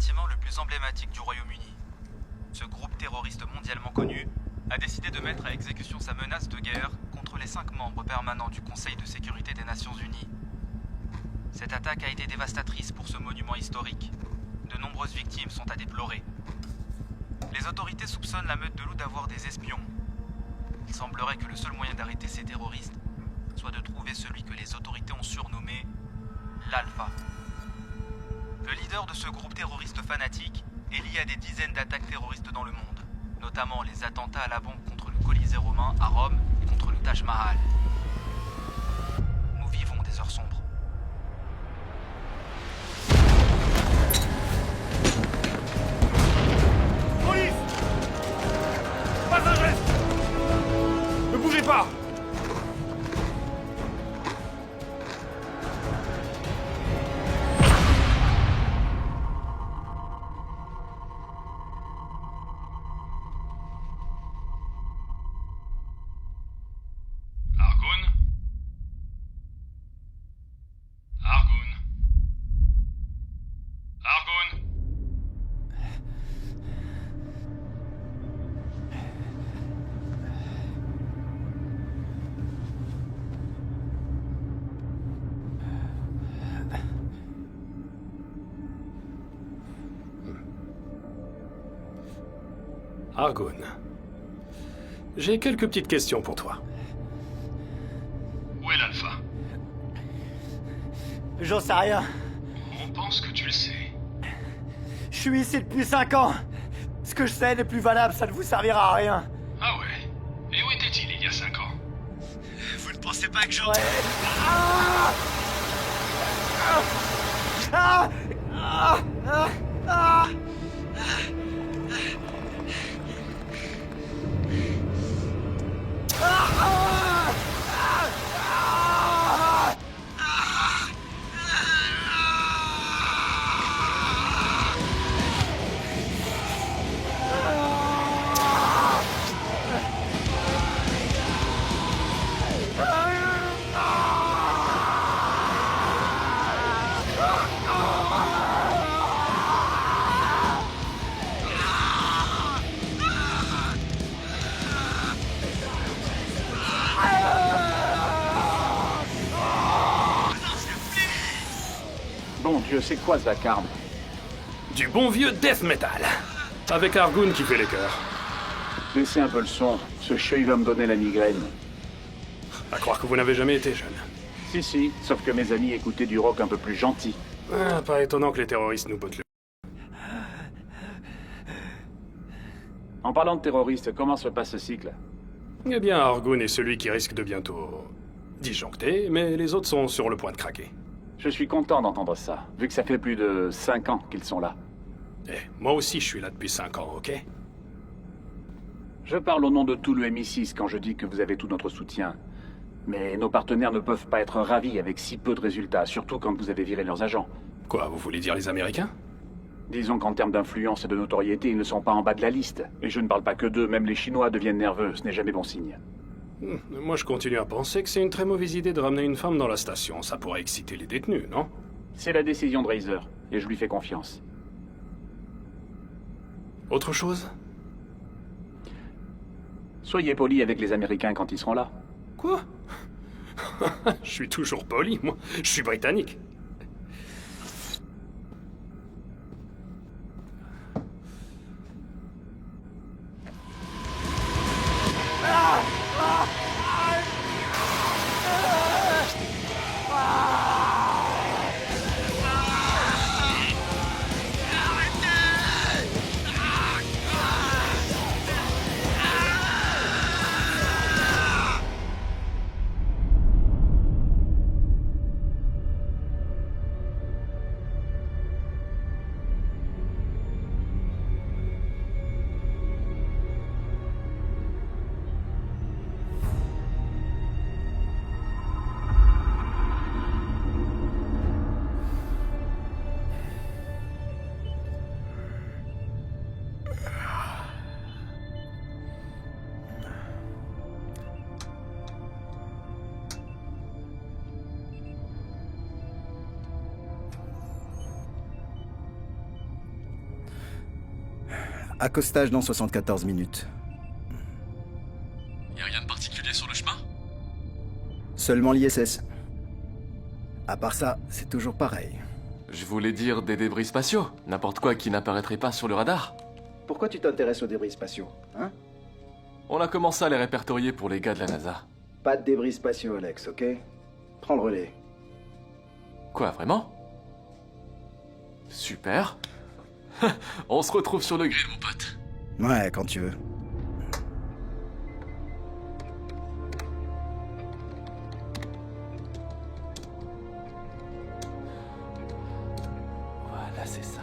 bâtiment le plus emblématique du Royaume-Uni. Ce groupe terroriste mondialement connu a décidé de mettre à exécution sa menace de guerre contre les 5 membres permanents du Conseil de sécurité des Nations Unies. Cette attaque a été dévastatrice pour ce monument historique. De nombreuses victimes sont à déplorer. Les autorités soupçonnent la meute de loups d'avoir des espions. Il semblerait que le seul moyen d'arrêter ces terroristes soit de trouver celui que les autorités ont surnommé l'Alpha. Le leader de ce groupe terroriste fanatique est lié à des dizaines d'attaques terroristes dans le monde, notamment les attentats à la bombe contre le Colisée romain à Rome et contre le Taj Mahal. Nous vivons des heures sombres. Police! Pas un geste! Ne bougez pas! Argun? Argun? Argun? Argun, j'ai quelques petites questions pour toi. Où est l'Alpha? J'en sais rien. On pense que tu le sais. Je suis ici depuis 5 ans. Ce que je sais n'est plus valable, ça ne vous servira à rien. Ah ouais? Et où était-il il y a 5 ans? Vous ne pensez pas que j'aurais... Ah ah ah ah ah Bon Dieu, c'est quoi ce vacarme? Du bon vieux death metal. Avec Argun qui fait les chœurs. Laissez un peu le son, ce cheuil va me donner la migraine. À croire que vous n'avez jamais été jeune. Si, sauf que mes amis écoutaient du rock un peu plus gentil. Ah, pas étonnant que les terroristes nous bottent le... En parlant de terroristes, comment se passe ce cycle? Eh bien, Argun est celui qui risque de bientôt... disjoncter, mais les autres sont sur le point de craquer. Je suis content d'entendre ça, vu que ça fait plus de 5 ans qu'ils sont là. Eh, moi aussi je suis là depuis 5 ans, ok? Je parle au nom de tout le MI6 quand je dis que vous avez tout notre soutien. Mais nos partenaires ne peuvent pas être ravis avec si peu de résultats, surtout quand vous avez viré leurs agents. Quoi, vous voulez dire les Américains? Disons qu'en termes d'influence et de notoriété, ils ne sont pas en bas de la liste. Et je ne parle pas que d'eux, même les Chinois deviennent nerveux, ce n'est jamais bon signe. Moi je continue à penser que c'est une très mauvaise idée de ramener une femme dans la station. Ça pourrait exciter les détenus, non? C'est la décision de Razer, et je lui fais confiance. Autre chose? Soyez poli avec les Américains quand ils seront là. Quoi? Je suis toujours poli, moi. Je suis britannique. Accostage dans 74 minutes. Y a rien de particulier sur le chemin? Seulement l'ISS. À part ça, c'est toujours pareil. Je voulais dire des débris spatiaux. N'importe quoi qui n'apparaîtrait pas sur le radar. Pourquoi tu t'intéresses aux débris spatiaux, hein? On a commencé à les répertorier pour les gars de la NASA. Pas de débris spatiaux, Alex, ok? Prends le relais. Quoi, vraiment? Super. On se retrouve sur le grill, mon pote. Ouais, quand tu veux. Voilà, c'est ça.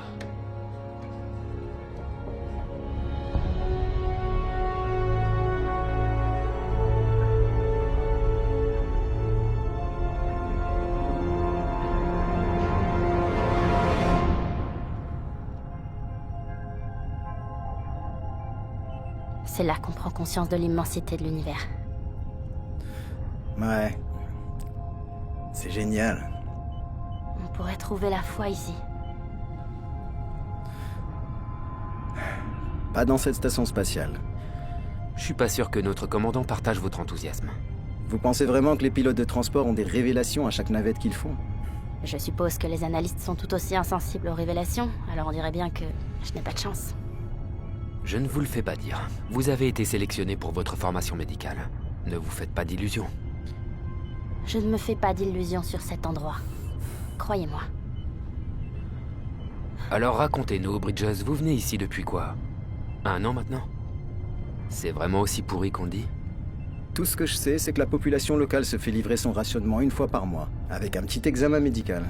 C'est là qu'on prend conscience de l'immensité de l'univers. Ouais. C'est génial. On pourrait trouver la foi ici. Pas dans cette station spatiale. Je suis pas sûr que notre commandant partage votre enthousiasme. Vous pensez vraiment que les pilotes de transport ont des révélations à chaque navette qu'ils font? Je suppose que les analystes sont tout aussi insensibles aux révélations, alors on dirait bien que je n'ai pas de chance. Je ne vous le fais pas dire. Vous avez été sélectionné pour votre formation médicale. Ne vous faites pas d'illusions. Je ne me fais pas d'illusions sur cet endroit. Croyez-moi. Alors racontez-nous, Bridges, vous venez ici depuis quoi? 1 an maintenant? C'est vraiment aussi pourri qu'on le dit? Tout ce que je sais, c'est que la population locale se fait livrer son rationnement 1 fois par mois, avec un petit examen médical.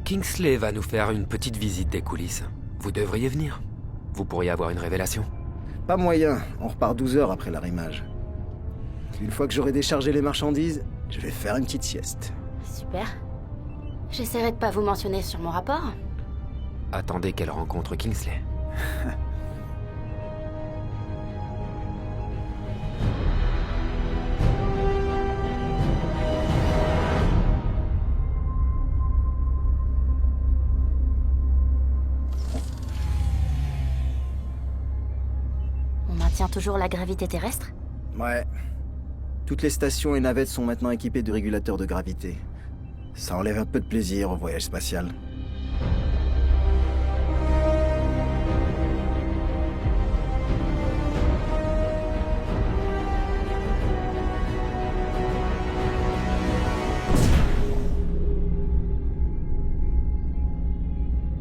Kingsley va nous faire une petite visite des coulisses. Vous devriez venir. Vous pourriez avoir une révélation. Pas moyen, on repart 12 heures après l'arrimage. Une fois que j'aurai déchargé les marchandises, je vais faire une petite sieste. Super. J'essaierai de pas vous mentionner sur mon rapport. Attendez qu'elle rencontre Kingsley. On maintient toujours la gravité terrestre? Ouais. Toutes les stations et navettes sont maintenant équipées de régulateurs de gravité. Ça enlève un peu de plaisir au voyage spatial.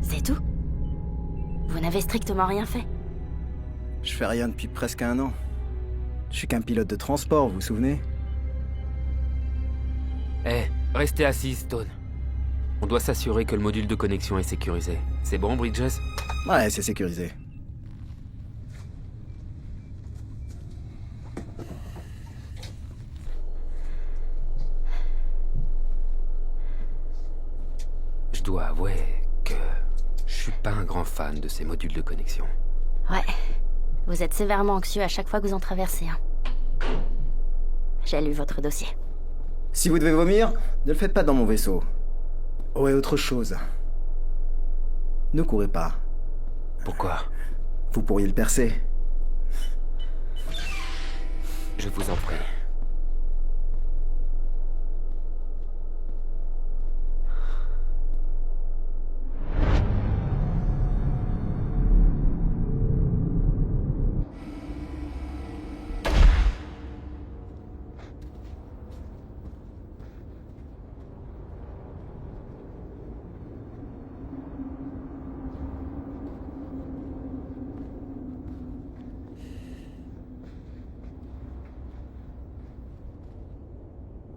C'est tout? Vous n'avez strictement rien fait? Je fais rien depuis presque 1 an. Je suis qu'un pilote de transport, vous vous souvenez? Restez assis, Stone. On doit s'assurer que le module de connexion est sécurisé. C'est bon, Bridges? Ouais, c'est sécurisé. Je dois avouer que je suis pas un grand fan de ces modules de connexion. Ouais. Vous êtes sévèrement anxieux à chaque fois que vous en traversez un. J'ai lu votre dossier. Si vous devez vomir, ne le faites pas dans mon vaisseau. Oh, et autre chose. Ne courez pas. Pourquoi? Vous pourriez le percer. Je vous en prie.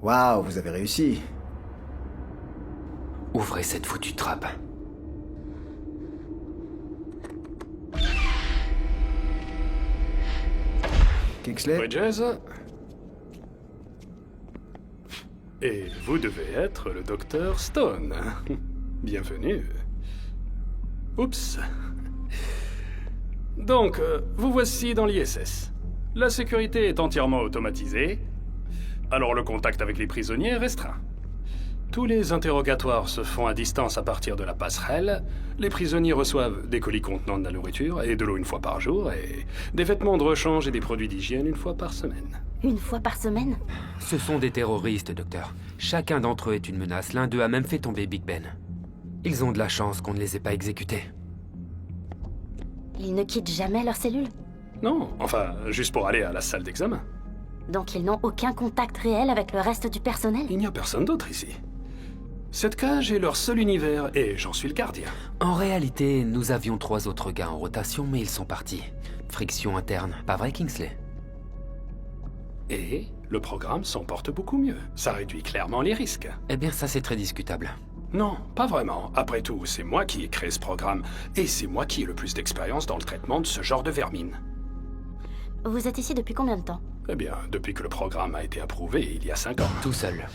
Waouh, vous avez réussi. Ouvrez cette foutue trappe. Kingsley? Bridges. Et vous devez être le docteur Stone. Bienvenue. Oups. Donc, vous voici dans l'ISS. La sécurité est entièrement automatisée, alors le contact avec les prisonniers est restreint. Tous les interrogatoires se font à distance à partir de la passerelle. Les prisonniers reçoivent des colis contenant de la nourriture et de l'eau une fois par jour, et des vêtements de rechange et des produits d'hygiène une fois par semaine. Une fois par semaine? Ce sont des terroristes, docteur. Chacun d'entre eux est une menace. L'un d'eux a même fait tomber Big Ben. Ils ont de la chance qu'on ne les ait pas exécutés. Ils ne quittent jamais leur cellule? Non, enfin, juste pour aller à la salle d'examen. Donc ils n'ont aucun contact réel avec le reste du personnel? Il n'y a personne d'autre ici. Cette cage est leur seul univers, et j'en suis le gardien. En réalité, nous avions 3 autres gars en rotation, mais ils sont partis. Friction interne, pas vrai, Kingsley? Et le programme s'en porte beaucoup mieux. Ça réduit clairement les risques. Eh bien, ça c'est très discutable. Non, pas vraiment. Après tout, c'est moi qui ai créé ce programme, et c'est moi qui ai le plus d'expérience dans le traitement de ce genre de vermine. Vous êtes ici depuis combien de temps? Eh bien, depuis que le programme a été approuvé il y a 5 ans. Tout seul.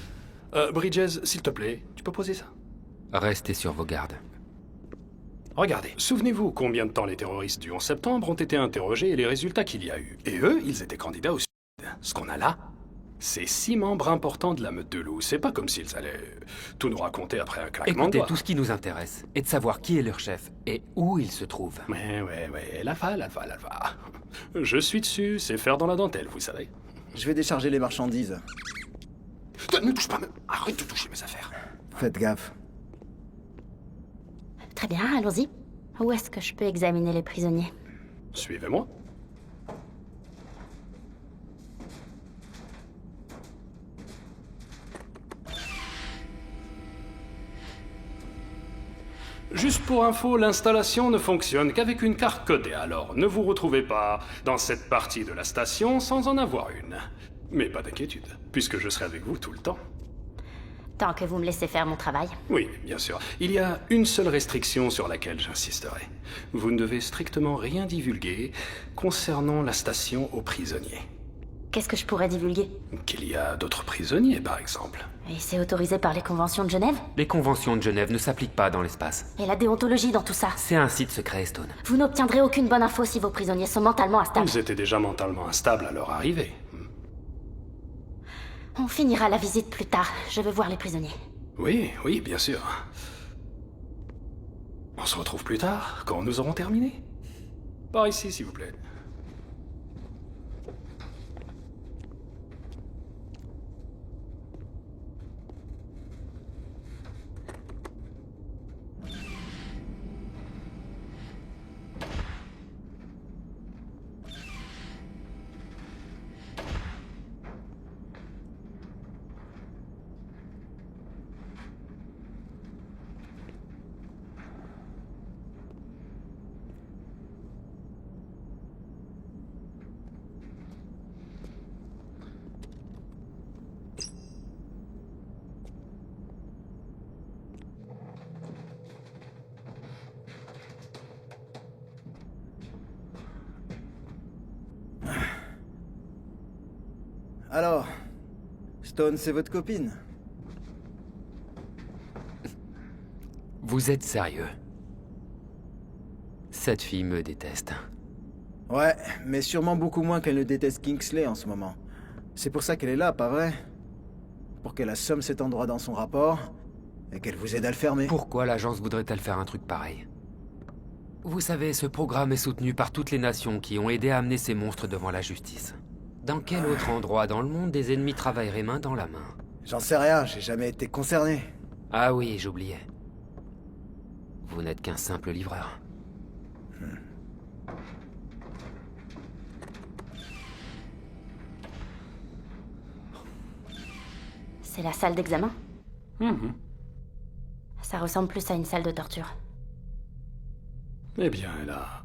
Bridges, s'il te plaît, tu peux poser ça? Restez sur vos gardes. Regardez, souvenez-vous combien de temps les terroristes du 11 septembre ont été interrogés et les résultats qu'il y a eu. Et eux, ils étaient candidats au suicide. Ce qu'on a là, c'est 6 membres importants de la meute de loups. C'est pas comme s'ils allaient tout nous raconter après un claquement de Écoutez, doigts. tout ce qui nous intéresse est de savoir qui est leur chef et où il se trouve. Ouais, l'alpha. Je suis dessus, c'est faire dans la dentelle, vous savez. Je vais décharger les marchandises. Ne touche pas, arrête de toucher mes affaires. Faites gaffe. Très bien, allons-y. Où est-ce que je peux examiner les prisonniers? Suivez-moi. Juste pour info, l'installation ne fonctionne qu'avec une carte codée, alors ne vous retrouvez pas dans cette partie de la station sans en avoir une. Mais pas d'inquiétude, puisque je serai avec vous tout le temps. Tant que vous me laissez faire mon travail. Oui, bien sûr. Il y a une seule restriction sur laquelle j'insisterai. Vous ne devez strictement rien divulguer concernant la station aux prisonniers. Qu'est-ce que je pourrais divulguer? Qu'il y a d'autres prisonniers, par exemple. Et c'est autorisé par les conventions de Genève? Les conventions de Genève ne s'appliquent pas dans l'espace. Et la déontologie dans tout ça? C'est un site secret, Stone. Vous n'obtiendrez aucune bonne info si vos prisonniers sont mentalement instables. Ils étaient déjà mentalement instables à leur arrivée. On finira la visite plus tard. Je veux voir les prisonniers. Oui, bien sûr. On se retrouve plus tard, quand nous aurons terminé. Par ici, s'il vous plaît. Alors, Stone, c'est votre copine? Vous êtes sérieux? Cette fille me déteste. Ouais, mais sûrement beaucoup moins qu'elle ne déteste Kingsley en ce moment. C'est pour ça qu'elle est là, pas vrai? Pour qu'elle assomme cet endroit dans son rapport, et qu'elle vous aide à le fermer. Pourquoi l'agence voudrait-elle faire un truc pareil? Vous savez, ce programme est soutenu par toutes les nations qui ont aidé à amener ces monstres devant la justice. Dans quel autre endroit dans le monde des ennemis travailleraient main dans la main? J'en sais rien, j'ai jamais été concerné. Ah oui, j'oubliais. Vous n'êtes qu'un simple livreur. C'est la salle d'examen? Ça ressemble plus à une salle de torture. Eh bien, elle a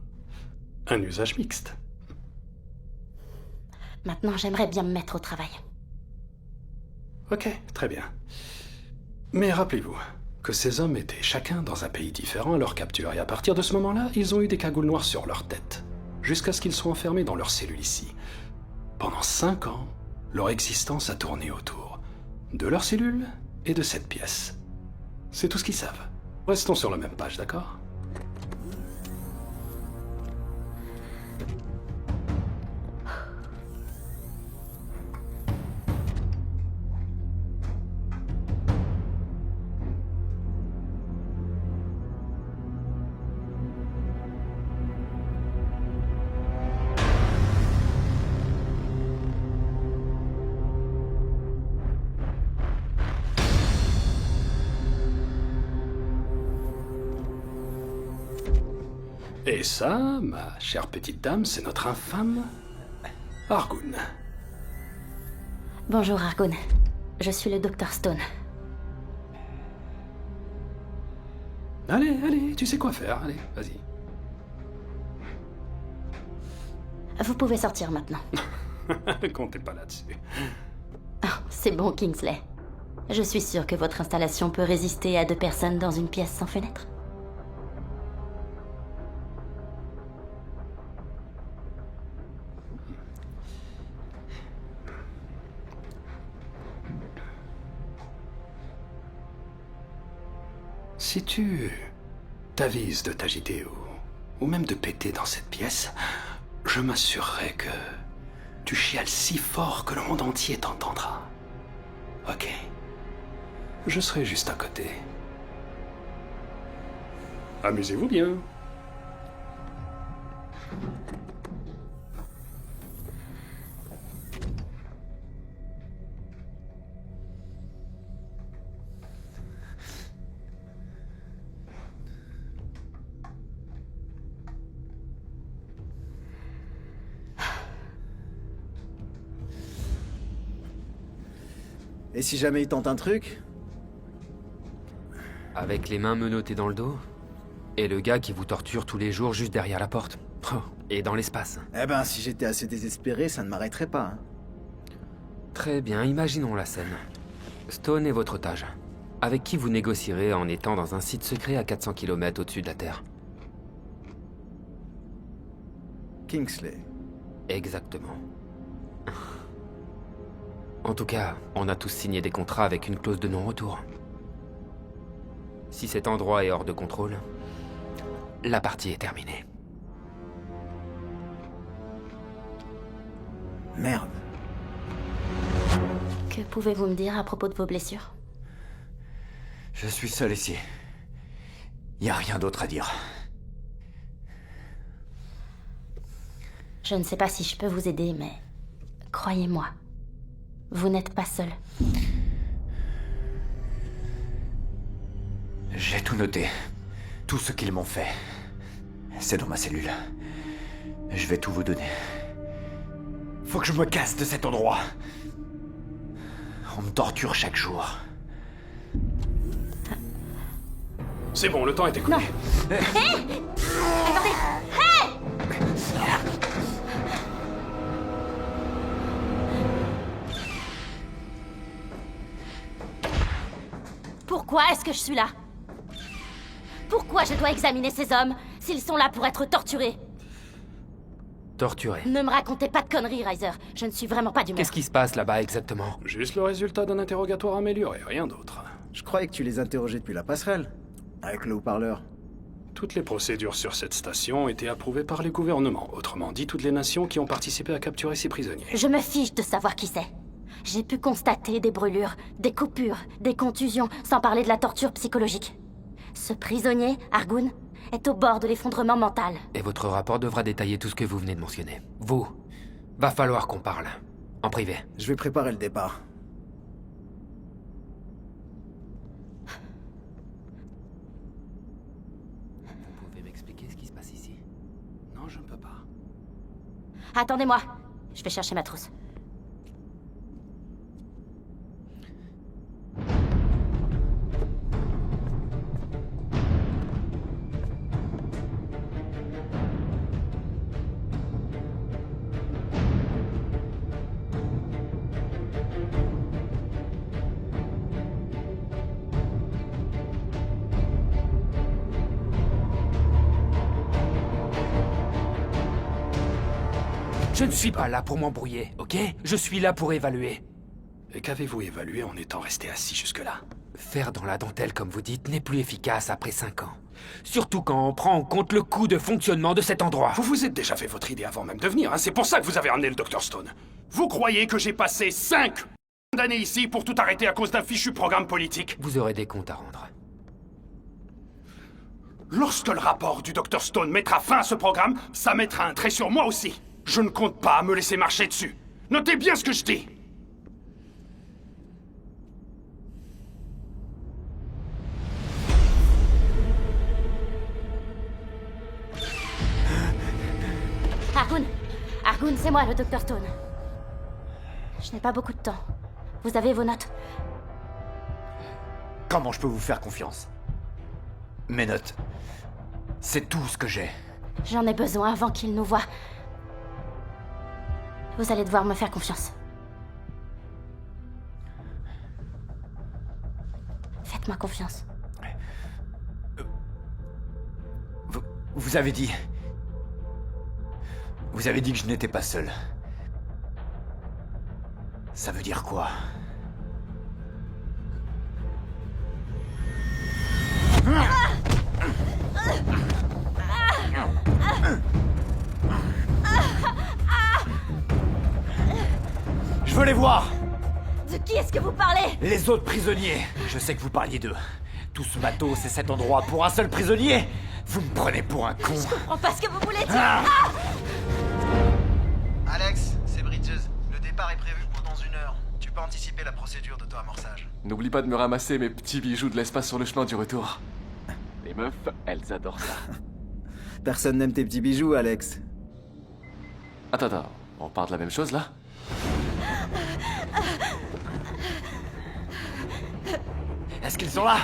un usage mixte. Maintenant, j'aimerais bien me mettre au travail. Ok, très bien. Mais rappelez-vous que ces hommes étaient chacun dans un pays différent à leur capture, et à partir de ce moment-là, ils ont eu des cagoules noires sur leur tête, jusqu'à ce qu'ils soient enfermés dans leur cellule ici. Pendant 5 ans, leur existence a tourné autour de leur cellule et de cette pièce. C'est tout ce qu'ils savent. Restons sur la même page, d'accord ? Et ça, ma chère petite dame, c'est notre infâme Argun. Bonjour Argun. Je suis le Dr Stone. Allez, tu sais quoi faire. Allez, vas-y. Vous pouvez sortir maintenant. Comptez pas là-dessus. Oh, c'est bon, Kingsley. Je suis sûre que votre installation peut résister à 2 personnes dans une pièce sans fenêtre. Si tu t'avises de t'agiter ou même de péter dans cette pièce, je m'assurerai que tu chiales si fort que le monde entier t'entendra. Ok. Je serai juste à côté. Amusez-vous bien. Et si jamais il tente un truc? Avec les mains menottées dans le dos? Et le gars qui vous torture tous les jours juste derrière la porte? Oh, et dans l'espace. Eh ben, si j'étais assez désespéré, ça ne m'arrêterait pas. Hein. Très bien, imaginons la scène. Stone est votre otage. Avec qui vous négocierez en étant dans un site secret à 400 km au-dessus de la Terre? Kingsley. Exactement. En tout cas, on a tous signé des contrats avec une clause de non-retour. Si cet endroit est hors de contrôle, la partie est terminée. Merde. Que pouvez-vous me dire à propos de vos blessures? Je suis seul ici. Y a rien d'autre à dire. Je ne sais pas si je peux vous aider, mais croyez-moi, vous n'êtes pas seul. J'ai tout noté. Tout ce qu'ils m'ont fait. C'est dans ma cellule. Je vais tout vous donner. Faut que je me casse de cet endroit. On me torture chaque jour. C'est bon, le temps est écoulé. Non. Hé! Attendez! Hé! Pourquoi est-ce que je suis là? Pourquoi je dois examiner ces hommes s'ils sont là pour être torturés? Torturé. Ne me racontez pas de conneries, Reiser. Je ne suis vraiment pas d'humeur. Qu'est-ce qui se passe là-bas exactement? Juste le résultat d'un interrogatoire amélioré, rien d'autre. Je croyais que tu les interrogeais depuis la passerelle. Avec le haut-parleur. Toutes les procédures sur cette station ont été approuvées par les gouvernements. Autrement dit, toutes les nations qui ont participé à capturer ces prisonniers. Je me fiche de savoir qui c'est. J'ai pu constater des brûlures, des coupures, des contusions, sans parler de la torture psychologique. Ce prisonnier, Argun, est au bord de l'effondrement mental. Et votre rapport devra détailler tout ce que vous venez de mentionner. Vous, va falloir qu'on parle. En privé. Je vais préparer le départ. Vous pouvez m'expliquer ce qui se passe ici? Non, je ne peux pas. Attendez-moi. Je vais chercher ma trousse. Je ne suis pas là pour m'embrouiller, ok? Je suis là pour évaluer. Et qu'avez-vous évalué en étant resté assis jusque-là? Faire dans la dentelle, comme vous dites, n'est plus efficace après 5 ans. Surtout quand on prend en compte le coût de fonctionnement de cet endroit. Vous vous êtes déjà fait votre idée avant même de venir, hein? C'est pour ça que vous avez amené le Dr Stone. Vous croyez que j'ai passé 5 d'années ici pour tout arrêter à cause d'un fichu programme politique? Vous aurez des comptes à rendre. Lorsque le rapport du Dr Stone mettra fin à ce programme, ça mettra un trait sur moi aussi. Je ne compte pas me laisser marcher dessus. Notez bien ce que je dis. Argun! Argun, c'est moi, le Dr Stone. Je n'ai pas beaucoup de temps. Vous avez vos notes? Comment je peux vous faire confiance? Mes notes, c'est tout ce que j'ai. J'en ai besoin avant qu'il nous voie. Vous allez devoir me faire confiance. Faites-moi confiance. Vous avez dit... Vous avez dit que je n'étais pas seul. Ça veut dire quoi? Je veux les voir! De qui est-ce que vous parlez? Les autres prisonniers! Je sais que vous parliez d'eux. Tout ce matos et cet endroit pour un seul prisonnier? Vous me prenez pour un con! Je comprends pas ce que vous voulez dire! Ah. Alex, c'est Bridges. Le départ est prévu pour dans 1 heure. Tu peux anticiper la procédure d'auto-amorçage. N'oublie pas de me ramasser mes petits bijoux de l'espace sur le chemin du retour. Les meufs, elles adorent ça. Personne n'aime tes petits bijoux, Alex. Attends, on parle de la même chose là? Est-ce qu'ils sont là?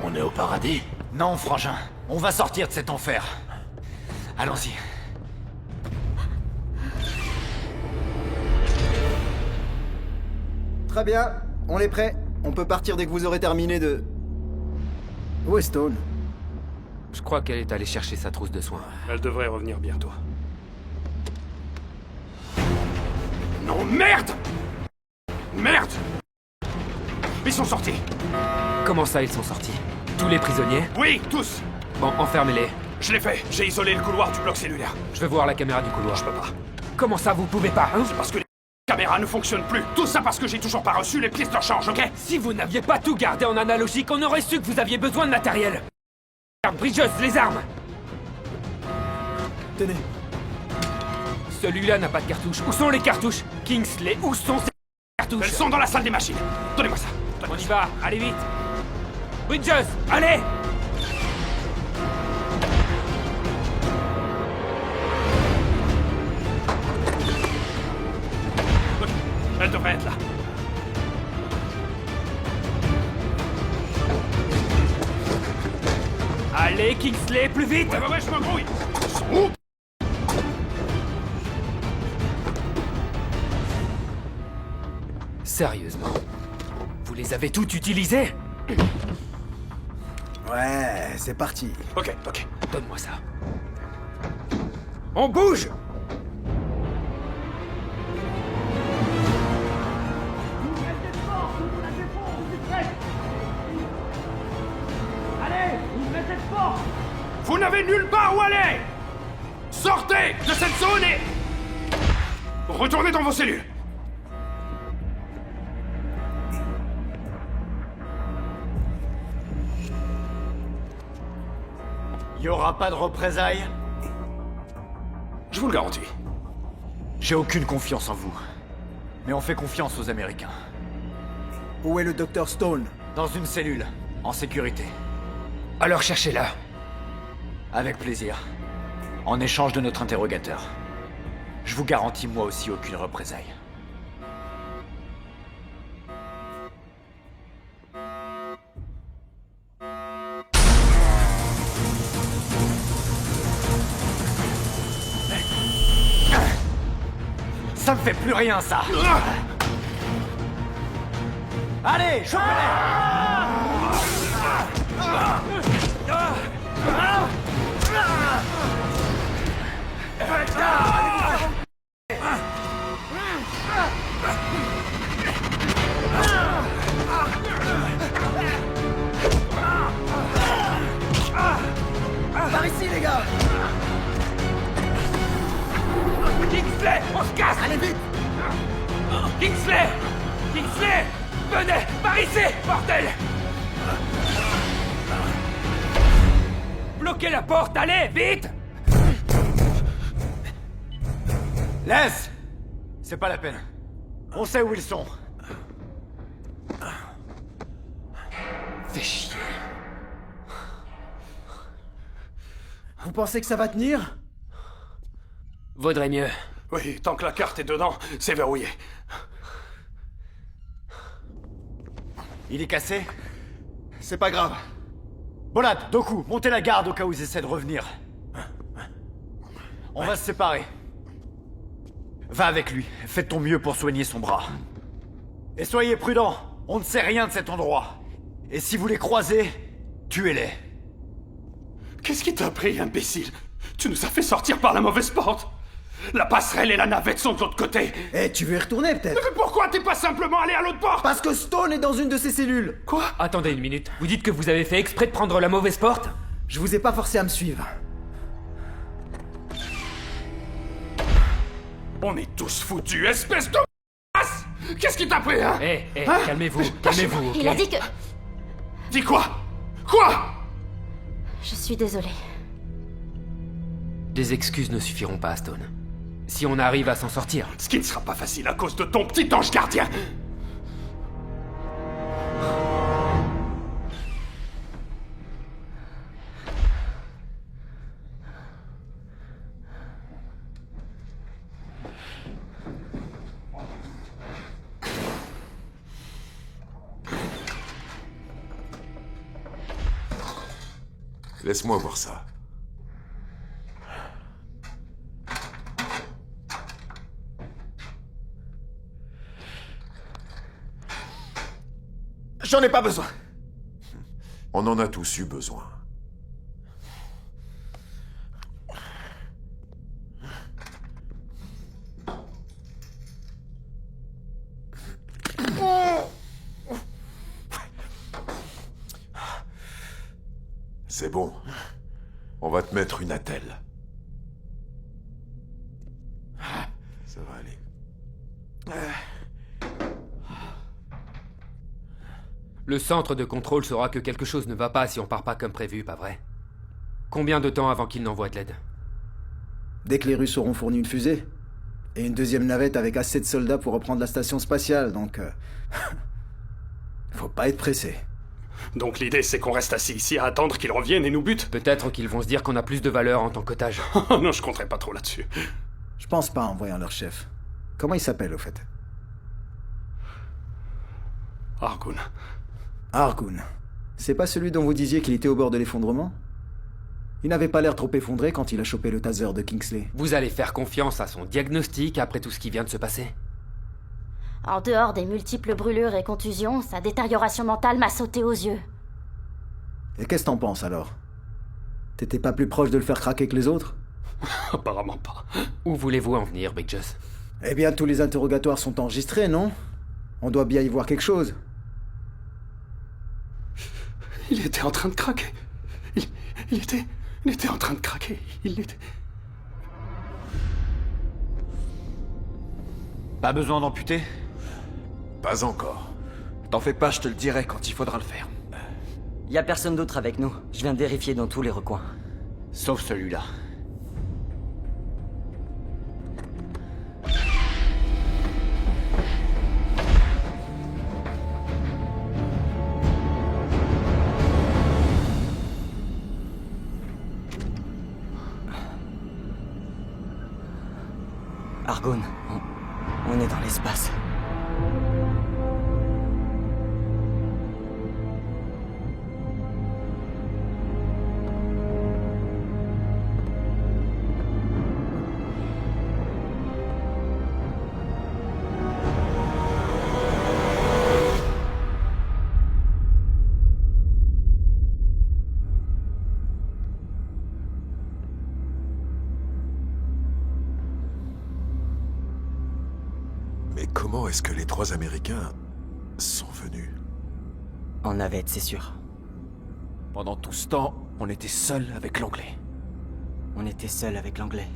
On est au paradis? Non, frangin. On va sortir de cet enfer. Allons-y. Très bien, on est prêt. On peut partir dès que vous aurez terminé de... Où est Stone? Je crois qu'elle est allée chercher sa trousse de soins. Elle devrait revenir bientôt. Non, merde! Merde! Ils sont sortis! Comment ça, ils sont sortis? Tous les prisonniers? Oui, tous! Bon, enfermez-les. Je l'ai fait, j'ai isolé le couloir du bloc cellulaire. Je veux voir la caméra du couloir. Je peux pas. Comment ça, vous pouvez pas, hein? Parce que les caméras ne fonctionnent plus. Tout ça parce que j'ai toujours pas reçu les pièces de rechange, ok? Si vous n'aviez pas tout gardé en analogique, on aurait su que vous aviez besoin de matériel. Bridges, les armes! Tenez. Celui-là n'a pas de cartouches. Où sont les cartouches? Kingsley, où sont ces cartouches? Elles sont dans la salle des machines. Donnez-moi ça. On y va, allez vite! Bridges, allez! Ok, elles devraient être là. Allez, Kingsley, plus vite! Ouais, je m'embrouille. Ils sont où? Sérieusement? Vous les avez toutes utilisées? Ouais, c'est parti. Ok. Donne-moi ça. On bouge! Vous n'avez nulle part où aller! Sortez de cette zone et... retournez dans vos cellules! Y aura pas de représailles? Je vous le garantis. J'ai aucune confiance en vous. Mais on fait confiance aux Américains. Où est le Dr Stone? Dans une cellule, en sécurité. Alors cherchez-la. Avec plaisir. En échange de notre interrogateur. Je vous garantis moi aussi aucune représaille. Ça me fait plus rien, ça! Allez, chopez-les! Par ici, les gars! Kingsley, on se casse! Allez vite! Kingsley! Kingsley! Venez! Par ici, bordel! Bloquez la porte, allez, vite! Laisse! C'est pas la peine. On sait où ils sont. Fais chier. Vous pensez que ça va tenir? Vaudrait mieux. Oui, tant que la carte est dedans, c'est verrouillé. Il est cassé? C'est pas grave. Bonat, Doku, montez la garde au cas où ils essaient de revenir. On va se séparer. Va avec lui, fais de ton mieux pour soigner son bras. Et soyez prudents, on ne sait rien de cet endroit. Et si vous les croisez, tuez-les. Qu'est-ce qui t'a pris, imbécile? Tu nous as fait sortir par la mauvaise porte. La passerelle et la navette sont de l'autre côté. Eh, tu veux y retourner peut-être? Mais pourquoi t'es pas simplement allé à l'autre porte? Parce que Stone est dans une de ses cellules. Quoi? Attendez une minute. Vous dites que vous avez fait exprès de prendre la mauvaise porte? Je vous ai pas forcé à me suivre. On est tous foutus, espèce de... Qu'est-ce qui t'a pris, hein? Calmez-vous, calmez-vous, ok? Il a dit que... Dis quoi? Quoi? Je suis désolée. Des excuses ne suffiront pas, Stone. Si on arrive à s'en sortir. Ce qui ne sera pas facile à cause de ton petit ange gardien. Laisse-moi voir ça. J'en ai pas besoin. On en a tous eu besoin. C'est bon. On va te mettre une attelle. Ça va aller. Le centre de contrôle saura que quelque chose ne va pas si on part pas comme prévu, pas vrai? Combien de temps avant qu'il n'envoie de l'aide? Dès que les Russes auront fourni une fusée. Et une deuxième navette avec assez de soldats pour reprendre la station spatiale, donc... Faut pas être pressé. Donc l'idée, c'est qu'on reste assis ici à attendre qu'ils reviennent et nous butent? Peut-être qu'ils vont se dire qu'on a plus de valeur en tant qu'otage. Non, je compterai pas trop là-dessus. Je pense pas en voyant leur chef. Comment il s'appelle, au fait? Argun. Argun. C'est pas celui dont vous disiez qu'il était au bord de l'effondrement? Il n'avait pas l'air trop effondré quand il a chopé le taser de Kingsley. Vous allez faire confiance à son diagnostic après tout ce qui vient de se passer? En dehors des multiples brûlures et contusions, sa détérioration mentale m'a sauté aux yeux. Et qu'est-ce que t'en penses, alors? T'étais pas plus proche de le faire craquer que les autres? Apparemment pas. Où voulez-vous en venir, Big Joss? Eh bien, tous les interrogatoires sont enregistrés, non? On doit bien y voir quelque chose. Il était en train de craquer. Il était en train de craquer. Il était... Pas besoin d'amputer? Pas encore. T'en fais pas, je te le dirai quand il faudra le faire. Y a personne d'autre avec nous. Je viens de vérifier dans tous les recoins. Sauf celui-là. Argun, on est dans l'espace. Mais comment est-ce que les 3 Américains sont venus? En navette, c'est sûr. Pendant tout ce temps, on était seuls avec l'anglais. On était seuls avec l'anglais.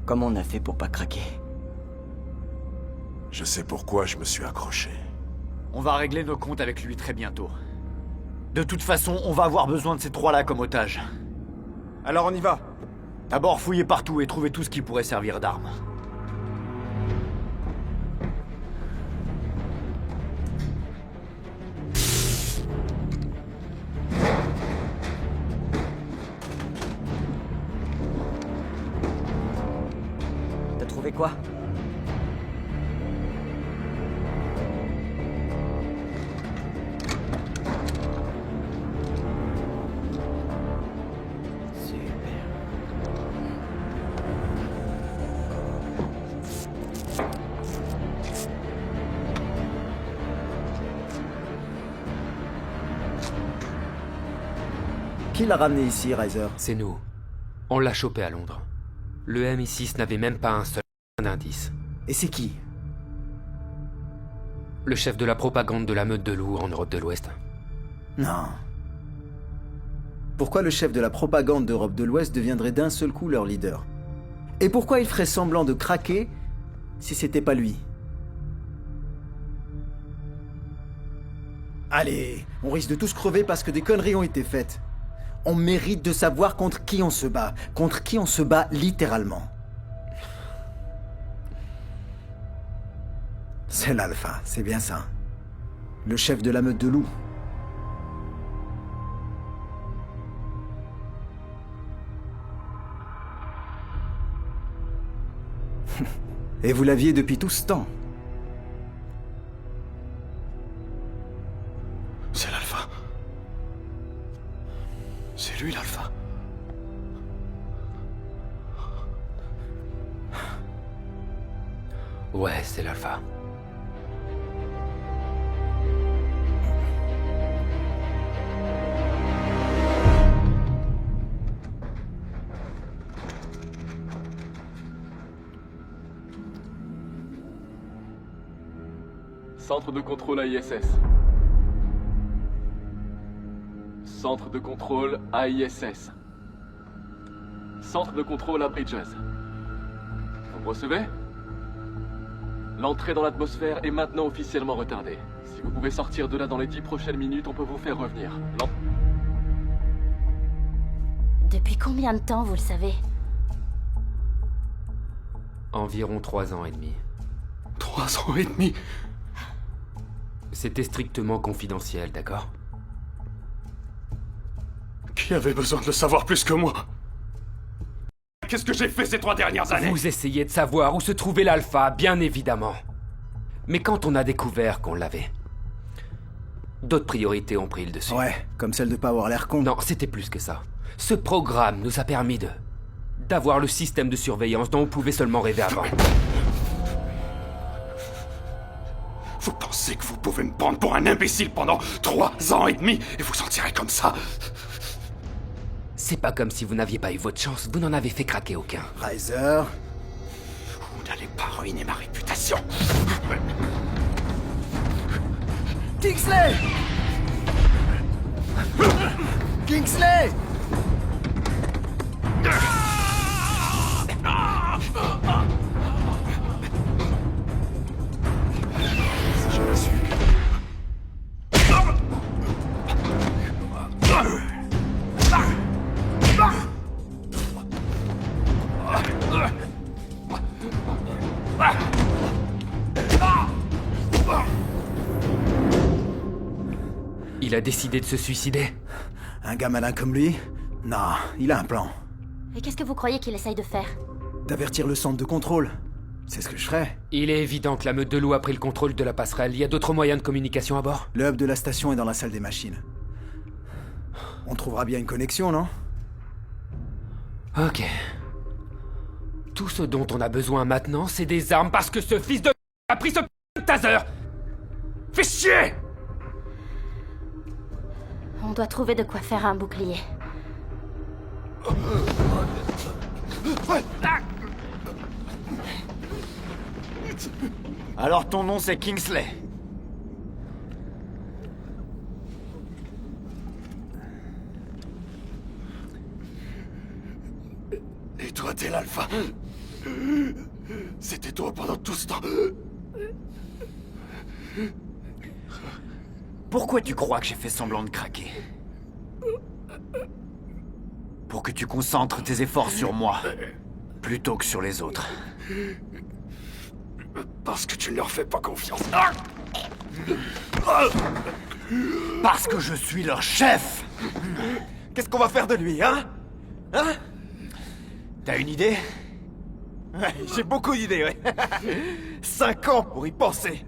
Comment on a fait pour pas craquer? Je sais pourquoi je me suis accroché. On va régler nos comptes avec lui très bientôt. De toute façon, on va avoir besoin de ces trois-là comme otages. Alors on y va. D'abord, fouillez partout et trouvez tout ce qui pourrait servir d'arme. T'as trouvé quoi? Qui l'a ramené ici, Riser? C'est nous. On l'a chopé à Londres. Le MI6 n'avait même pas un seul indice. Et c'est qui? Le chef de la propagande de la meute de loups en Europe de l'Ouest. Non. Pourquoi le chef de la propagande d'Europe de l'Ouest deviendrait d'un seul coup leur leader? Et pourquoi il ferait semblant de craquer si c'était pas lui? Allez, on risque de tous crever parce que des conneries ont été faites. On mérite de savoir contre qui on se bat. Contre qui on se bat littéralement. C'est l'Alpha, c'est bien ça. Le chef de la meute de loups. Et vous l'aviez depuis tout ce temps. C'est l'Alpha. C'est lui l'Alpha. Ouais, c'est l'Alpha. Centre de contrôle AISS. Centre de contrôle AISS. Centre de contrôle à Bridges. Vous me recevez? L'entrée dans l'atmosphère est maintenant officiellement retardée. Si vous pouvez sortir de là dans les 10 prochaines minutes, on peut vous faire revenir. Depuis combien de temps, vous le savez? Environ 3 ans et demi. 3 ans et demi? C'était strictement confidentiel, d'accord? Qui avait besoin de le savoir plus que moi? Qu'est-ce que j'ai fait ces 3 dernières années? Vous essayez de savoir où se trouvait l'Alpha, bien évidemment. Mais quand on a découvert qu'on l'avait, d'autres priorités ont pris le dessus. Ouais, comme celle de pas avoir l'air con. Non, c'était plus que ça. Ce programme nous a permis d'avoir le système de surveillance dont on pouvait seulement rêver avant. Vous pensez que vous pouvez me prendre pour un imbécile pendant 3 ans et demi et vous en tirez comme ça? C'est pas comme si vous n'aviez pas eu votre chance, vous n'en avez fait craquer aucun. Riser. Vous n'allez pas ruiner ma réputation. Kingsley! Kingsley! Il a décidé de se suicider. Un gars malin comme lui? Non, il a un plan. Et qu'est-ce que vous croyez qu'il essaye de faire? D'avertir le centre de contrôle. C'est ce que je ferais. Il est évident que la meute de loup a pris le contrôle de la passerelle. Il y a d'autres moyens de communication à bord? Le hub de la station est dans la salle des machines. On trouvera bien une connexion, non? Ok. Tout ce dont on a besoin maintenant, c'est des armes parce que ce fils de a pris ce taser. Fais chier! On doit trouver de quoi faire un bouclier. Alors ton nom c'est Kingsley. Et toi, t'es l'Alpha. C'était toi pendant tout ce temps. Pourquoi tu crois que j'ai fait semblant de craquer? Pour que tu concentres tes efforts sur moi, plutôt que sur les autres. Parce que tu ne leur fais pas confiance. Parce que je suis leur chef! Qu'est-ce qu'on va faire de lui, hein? Hein? T'as une idée? Ouais, j'ai beaucoup d'idées, ouais. 5 ans pour y penser.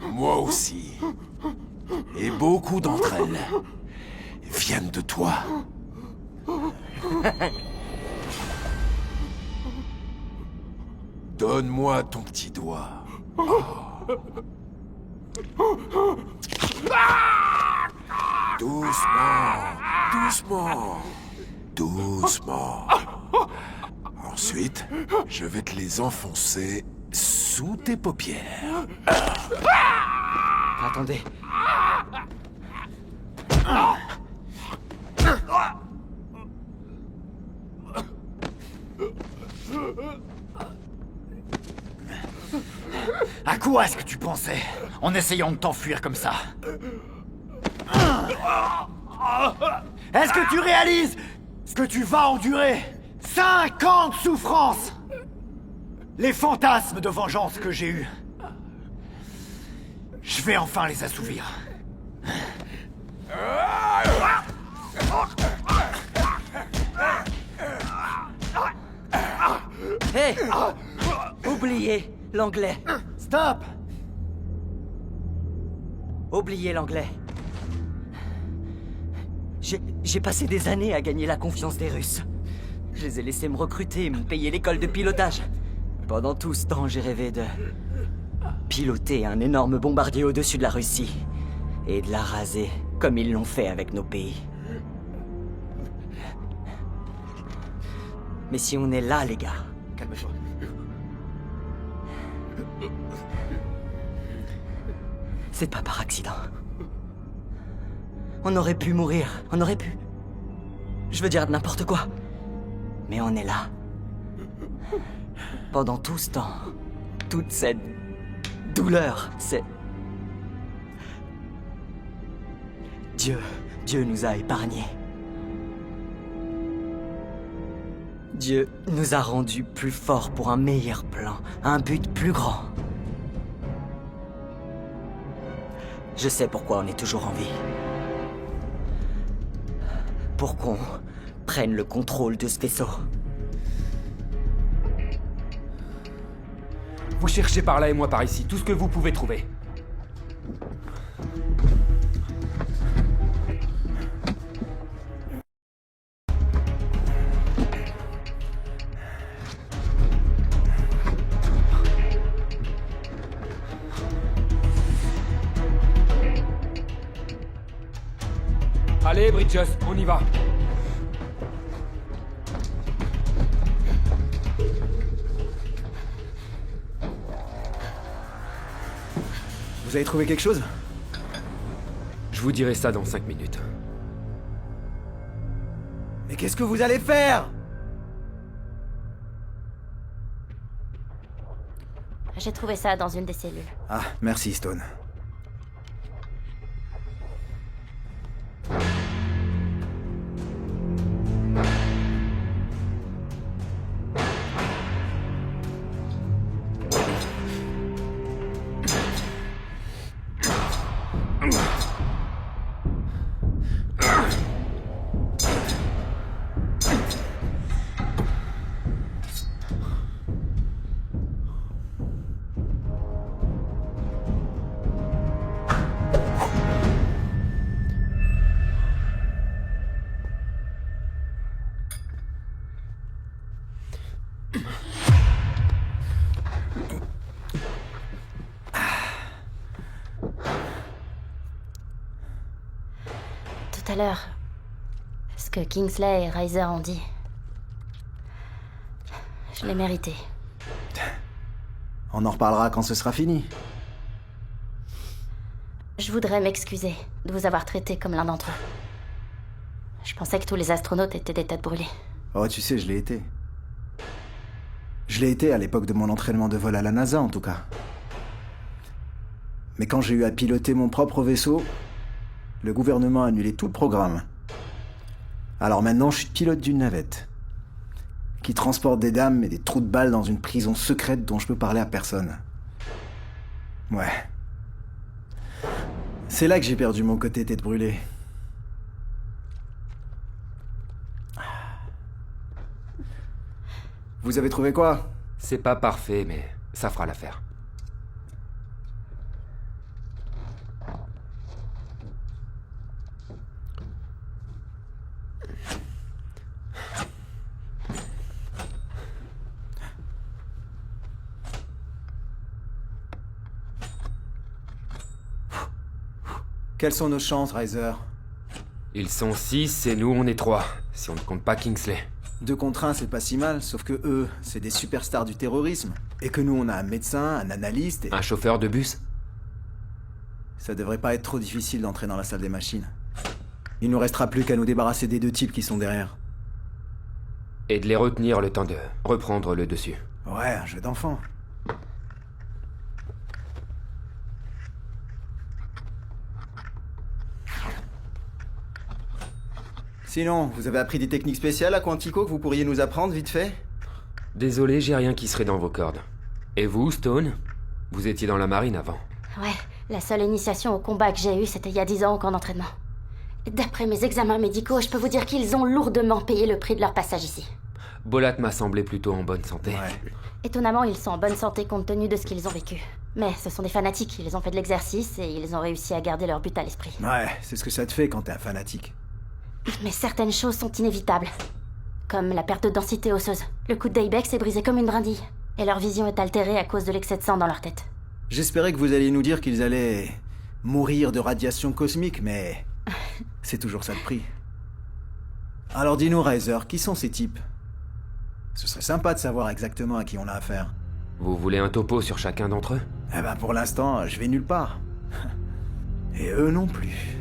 Moi aussi. Et beaucoup d'entre elles viennent de toi. Donne-moi ton petit doigt. Doucement, doucement, doucement. Ensuite, je vais te les enfoncer sous tes paupières. Attendez. À quoi est-ce que tu pensais, en essayant de t'enfuir comme ça? Est-ce que tu réalises ce que tu vas endurer? 5 ans de souffrance! Les fantasmes de vengeance que j'ai eus. Je vais enfin les assouvir. Hé! Oubliez l'anglais. Stop! Oubliez l'anglais. J'ai passé des années à gagner la confiance des Russes. Je les ai laissés me recruter, me payer l'école de pilotage. Pendant tout ce temps, j'ai rêvé de piloter un énorme bombardier au-dessus de la Russie et de la raser comme ils l'ont fait avec nos pays. Mais si on est là, les gars, Calme-toi. c'est pas par accident. On aurait pu mourir, on aurait pu. Je veux dire n'importe quoi. Mais on est là. Pendant tout ce temps, toute cette douleur, c'est... Dieu nous a épargnés. Dieu nous a rendus plus forts pour un meilleur plan, un but plus grand. Je sais pourquoi on est toujours en vie. Pour qu'on prenne le contrôle de ce vaisseau. Vous cherchez par là et moi par ici, tout ce que vous pouvez trouver. Allez, Bridges, on y va. Vous avez trouvé quelque chose? Je vous dirai ça dans 5 minutes. Mais qu'est-ce que vous allez faire? J'ai trouvé ça dans une des cellules. Ah, merci Stone. Tout à l'heure, ce que Kingsley et Reiser ont dit, je l'ai mérité. On en reparlera quand ce sera fini. Je voudrais m'excuser de vous avoir traité comme l'un d'entre eux. Je pensais que tous les astronautes étaient des têtes brûlées. Oh, tu sais, je l'ai été. Je l'ai été à l'époque de mon entraînement de vol à la NASA, en tout cas. Mais quand j'ai eu à piloter mon propre vaisseau, le gouvernement a annulé tout le programme. Alors maintenant, je suis pilote d'une navette qui transporte des dames et des trous de balles dans une prison secrète dont je peux parler à personne. Ouais. C'est là que j'ai perdu mon côté tête brûlée. Vous avez trouvé quoi? C'est pas parfait, mais ça fera l'affaire. Quelles sont nos chances, Riser? Ils sont 6 et nous on est 3, si on ne compte pas Kingsley. 2 contre 1, c'est pas si mal, sauf que eux, c'est des superstars du terrorisme. Et que nous, on a un médecin, un analyste et... Un chauffeur de bus? Ça devrait pas être trop difficile d'entrer dans la salle des machines. Il nous restera plus qu'à nous débarrasser des 2 types qui sont derrière. Et de les retenir le temps de reprendre le dessus. Ouais, un jeu d'enfant. Sinon, vous avez appris des techniques spéciales à Quantico que vous pourriez nous apprendre vite fait? Désolé, j'ai rien qui serait dans vos cordes. Et vous, Stone? Vous étiez dans la marine avant. Ouais, la seule initiation au combat que j'ai eue, c'était il y a 10 ans au camp d'entraînement. D'après mes examens médicaux, je peux vous dire qu'ils ont lourdement payé le prix de leur passage ici. Bolat m'a semblé plutôt en bonne santé. Ouais. Étonnamment, ils sont en bonne santé compte tenu de ce qu'ils ont vécu. Mais ce sont des fanatiques, ils ont fait de l'exercice et ils ont réussi à garder leur but à l'esprit. Ouais, c'est ce que ça te fait quand t'es un fanatique. Mais certaines choses sont inévitables. Comme la perte de densité osseuse. Le coup de Daybex est brisé comme une brindille. Et leur vision est altérée à cause de l'excès de sang dans leur tête. J'espérais que vous alliez nous dire qu'ils allaient mourir de radiation cosmique, mais c'est toujours ça le prix. Alors dis-nous, Riser, qui sont ces types? Ce serait sympa de savoir exactement à qui on a affaire. Vous voulez un topo sur chacun d'entre eux? Eh ben pour l'instant, je vais nulle part. Et eux non plus.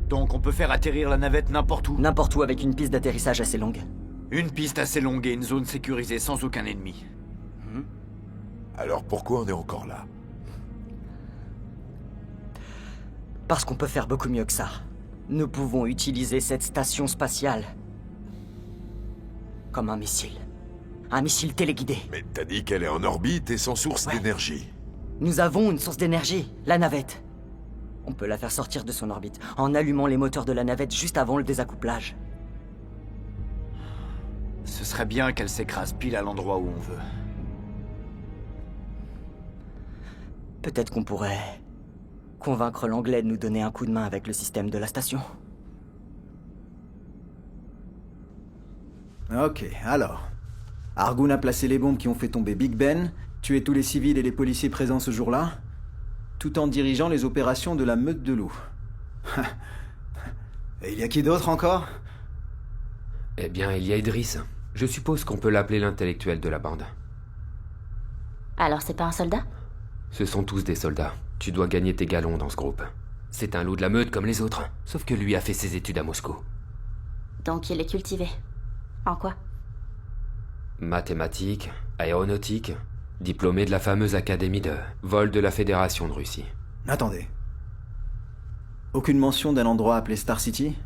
Donc on peut faire atterrir la navette n'importe où? N'importe où avec une piste d'atterrissage assez longue. Une piste assez longue et une zone sécurisée sans aucun ennemi. Alors pourquoi on est encore là? Parce qu'on peut faire beaucoup mieux que ça. Nous pouvons utiliser cette station spatiale comme un missile. Un missile téléguidé. Mais t'as dit qu'elle est en orbite et sans source d'énergie. Nous avons une source d'énergie, la navette. On peut la faire sortir de son orbite en allumant les moteurs de la navette juste avant le désaccouplage. Ce serait bien qu'elle s'écrase pile à l'endroit où on veut. Peut-être qu'on pourrait convaincre l'anglais de nous donner un coup de main avec le système de la station. Ok, alors. Argoon a placé les bombes qui ont fait tomber Big Ben, tué tous les civils et les policiers présents ce jour-là, tout en dirigeant les opérations de la meute de loup. Et il y a qui d'autre encore? Eh bien, il y a Idriss. Je suppose qu'on peut l'appeler l'intellectuel de la bande. Alors c'est pas un soldat? Ce sont tous des soldats. Tu dois gagner tes galons dans ce groupe. C'est un loup de la meute comme les autres, sauf que lui a fait ses études à Moscou. Donc il est cultivé. En quoi? Mathématiques, aéronautique, diplômé de la fameuse académie de vol de la Fédération de Russie. Attendez. Aucune mention d'un endroit appelé Star City?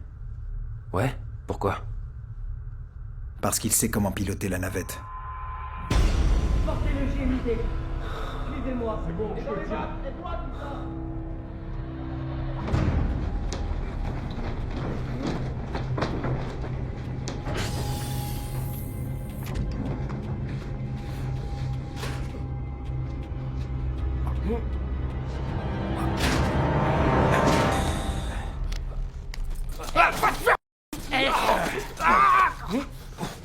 Ouais, pourquoi? Parce qu'il sait comment piloter la navette. Portez le GMID. Suivez-moi. C'est bon, je te tiens.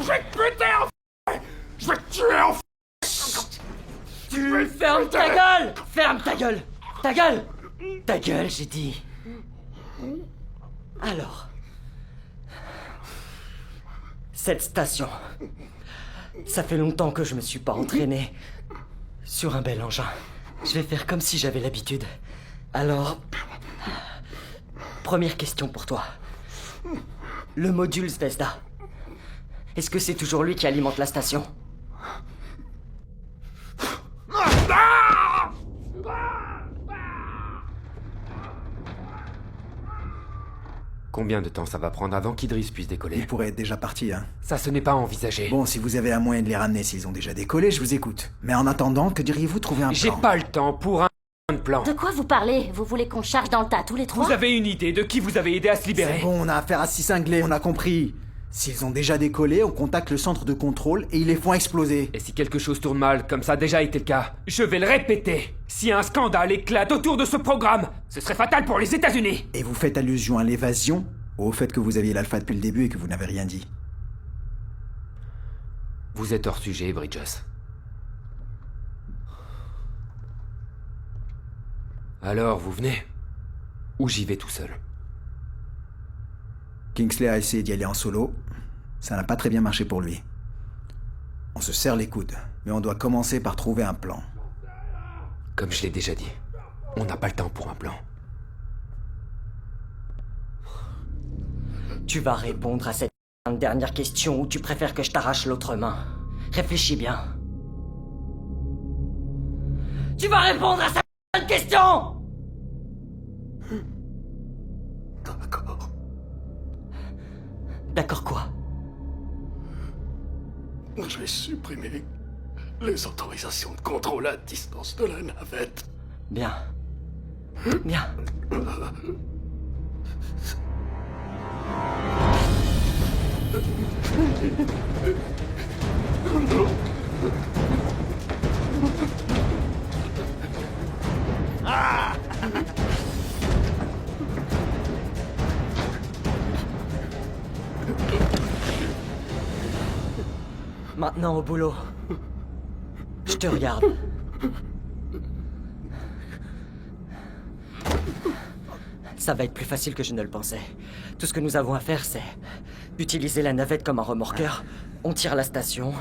Je vais te buter, en je vais te tuer, en Tu fermes ta gueule! Ferme ta gueule! Ta gueule! Ta gueule, j'ai dit. Alors. Cette station. Ça fait longtemps que je me suis pas entraîné sur un bel engin. Je vais faire comme si j'avais l'habitude. Alors... Première question pour toi. Le module Zvezda. Est-ce que c'est toujours lui qui alimente la station? Combien de temps ça va prendre avant qu'Idris puisse décoller? Il pourrait être déjà parti, hein. Ça, ce n'est pas envisagé. Bon, si vous avez un moyen de les ramener s'ils ont déjà décollé, je vous écoute. Mais en attendant, que diriez-vous trouver un plan? J'ai pas le temps pour un plan. De quoi vous parlez? Vous voulez qu'on charge dans le tas tous les trois? Vous avez une idée de qui vous avez aidé à se libérer? C'est bon, on a affaire à 6 cinglés, on a compris. S'ils ont déjà décollé, on contacte le centre de contrôle et ils les font exploser. Et si quelque chose tourne mal, comme ça a déjà été le cas, je vais le répéter. Si un scandale éclate autour de ce programme, ce serait fatal pour les États-Unis. Et vous faites allusion à l'évasion ou au fait que vous aviez l'alpha depuis le début et que vous n'avez rien dit? Vous êtes hors sujet, Bridges. Alors, vous venez? Ou j'y vais tout seul? Kingsley a essayé d'y aller en solo. Ça n'a pas très bien marché pour lui. On se serre les coudes, mais on doit commencer par trouver un plan. Comme je l'ai déjà dit, on n'a pas le temps pour un plan. Tu vas répondre à cette dernière question ou tu préfères que je t'arrache l'autre main? Réfléchis bien. Tu vas répondre à cette question! D'accord. D'accord quoi? Je vais supprimer les autorisations de contrôle à distance de la navette. Bien. Bien. Ah! Maintenant au boulot. Je te regarde. Ça va être plus facile que je ne le pensais. Tout ce que nous avons à faire, c'est utiliser la navette comme un remorqueur. On tire la station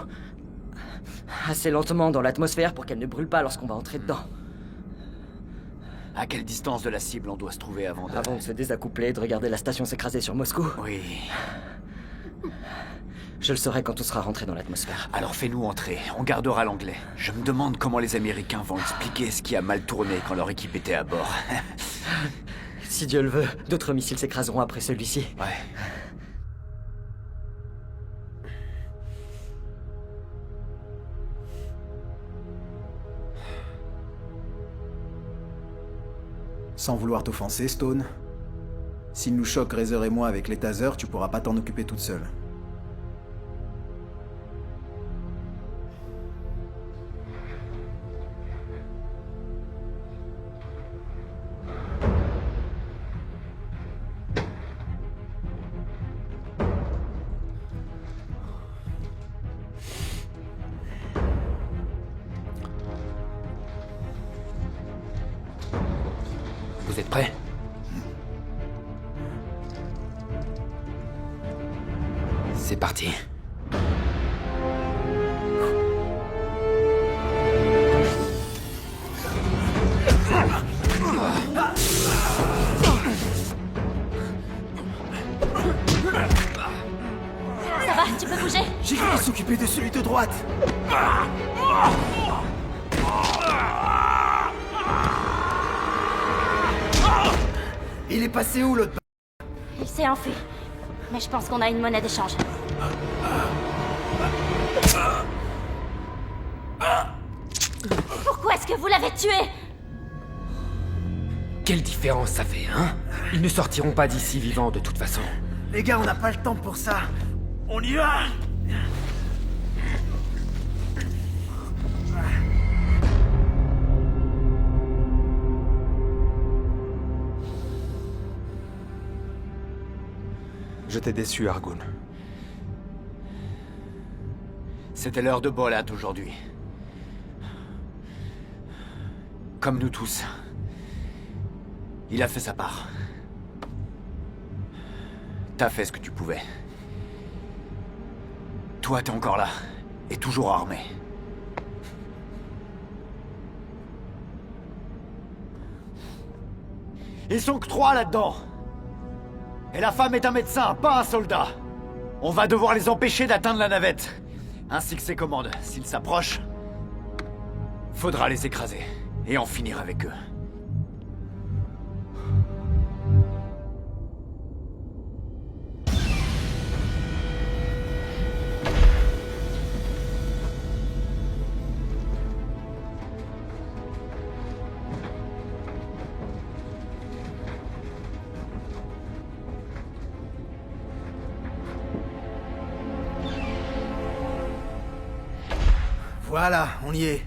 assez lentement dans l'atmosphère pour qu'elle ne brûle pas lorsqu'on va entrer dedans. À quelle distance de la cible on doit se trouver avant de se désaccoupler et de regarder la station s'écraser sur Moscou? Oui. Je le saurai quand tout sera rentré dans l'atmosphère. Alors fais-nous entrer, on gardera l'anglais. Je me demande comment les Américains vont expliquer ce qui a mal tourné quand leur équipe était à bord. Si Dieu le veut, d'autres missiles s'écraseront après celui-ci. Ouais. Sans vouloir t'offenser, Stone, s'il nous choque Razor et moi avec les tasers, tu pourras pas t'en occuper toute seule. Vous êtes prêts? C'est parti. Ça va, tu peux bouger? J'irai s'occuper de celui de droite. Il est passé où l'autre? Il s'est enfui. Mais je pense qu'on a une monnaie d'échange. Pourquoi est-ce que vous l'avez tué? Quelle différence ça fait, hein? Ils ne sortiront pas d'ici vivants de toute façon. Les gars, on n'a pas le temps pour ça. On y va! Je t'ai déçu, Argun. C'était l'heure de Bolat aujourd'hui. Comme nous tous. Il a fait sa part. T'as fait ce que tu pouvais. Toi, t'es encore là. Et toujours armé. Ils sont que 3 là-dedans. Et la femme est un médecin, pas un soldat. On va devoir les empêcher d'atteindre la navette. Ainsi que ses commandes. S'ils s'approchent, faudra les écraser. Et en finir avec eux. Voilà, on y est.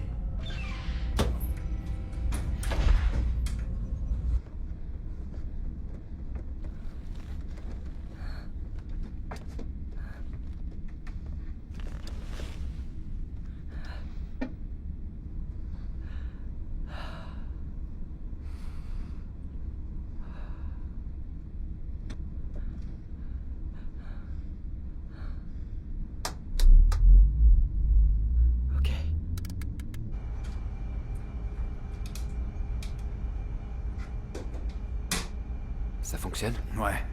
Ça fonctionne? Ouais.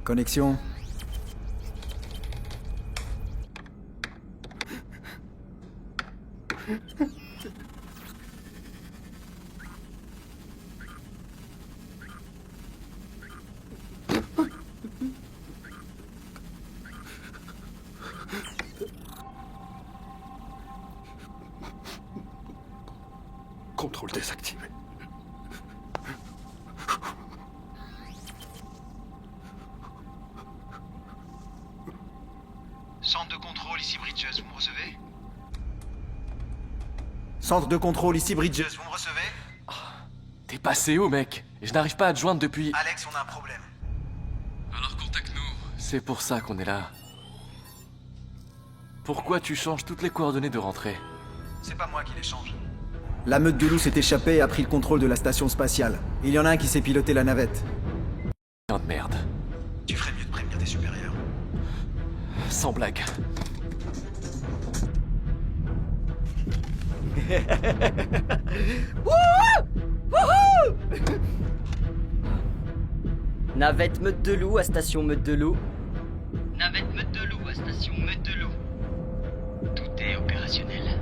Connexion. Contrôle désactivé. Centre de contrôle, ici Bridges, vous me recevez? Centre de contrôle, ici Bridges. Vous me recevez? T'es passé où, mec? Je n'arrive pas à te joindre depuis... Alex, on a un problème. Alors contacte-nous. C'est pour ça qu'on est là. Pourquoi tu changes toutes les coordonnées de rentrée? C'est pas moi qui les change. La meute de loups s'est échappée et a pris le contrôle de la station spatiale. Il y en a un qui sait piloter la navette. Oh de merde. Tu ferais mieux de prévenir tes supérieurs. Sans blague. Navette meute de loup à station meute de loup. Navette meute de loup à station meute de loup. Tout est opérationnel.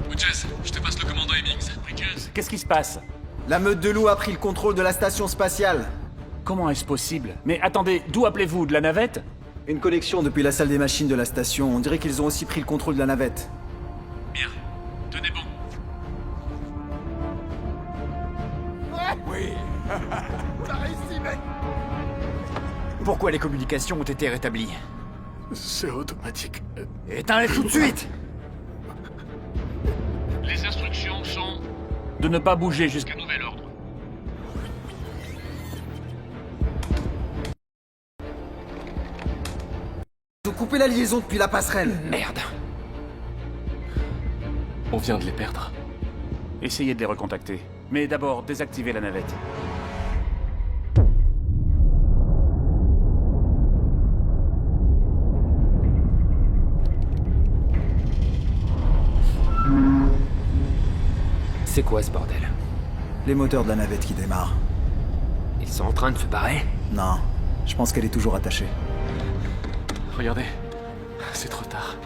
Bridges, je te passe le commandant Hemmings. Bridges. Qu'est-ce qui se passe? La meute de loups a pris le contrôle de la station spatiale. Comment est-ce possible? Mais attendez, d'où appelez-vous? De la navette? Une connexion depuis la salle des machines de la station. On dirait qu'ils ont aussi pris le contrôle de la navette. Bien. Tenez bon. Oui. T'as réussi, mec. Pourquoi les communications ont été rétablies? C'est automatique. Éteins-les tout de suite! Les instructions sont De ne pas bouger jusqu'à... nouvel ordre. Ils ont coupé la liaison depuis la passerelle. Merde. On vient de les perdre. Essayez de les recontacter. Mais d'abord, désactivez la navette. C'est quoi ce bordel? Les moteurs de la navette qui démarrent. Ils sont en train de se barrer? Non, je pense qu'elle est toujours attachée. Regardez. C'est trop tard.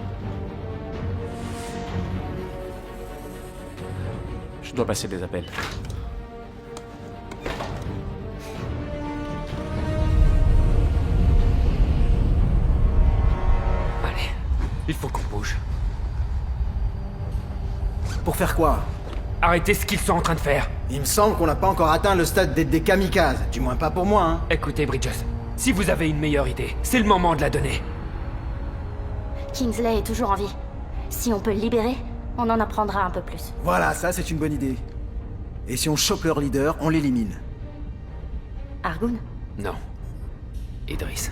Je dois passer des appels. Allez, il faut qu'on bouge. Pour faire quoi? Arrêtez ce qu'ils sont en train de faire. Il me semble qu'on n'a pas encore atteint le stade d'être des kamikazes. Du moins pas pour moi, hein. Écoutez, Bridges, si vous avez une meilleure idée, c'est le moment de la donner. Kingsley est toujours en vie. Si on peut le libérer, on en apprendra un peu plus. Voilà, ça c'est une bonne idée. Et si on chope leur leader, on l'élimine. Argun? Non. Idris.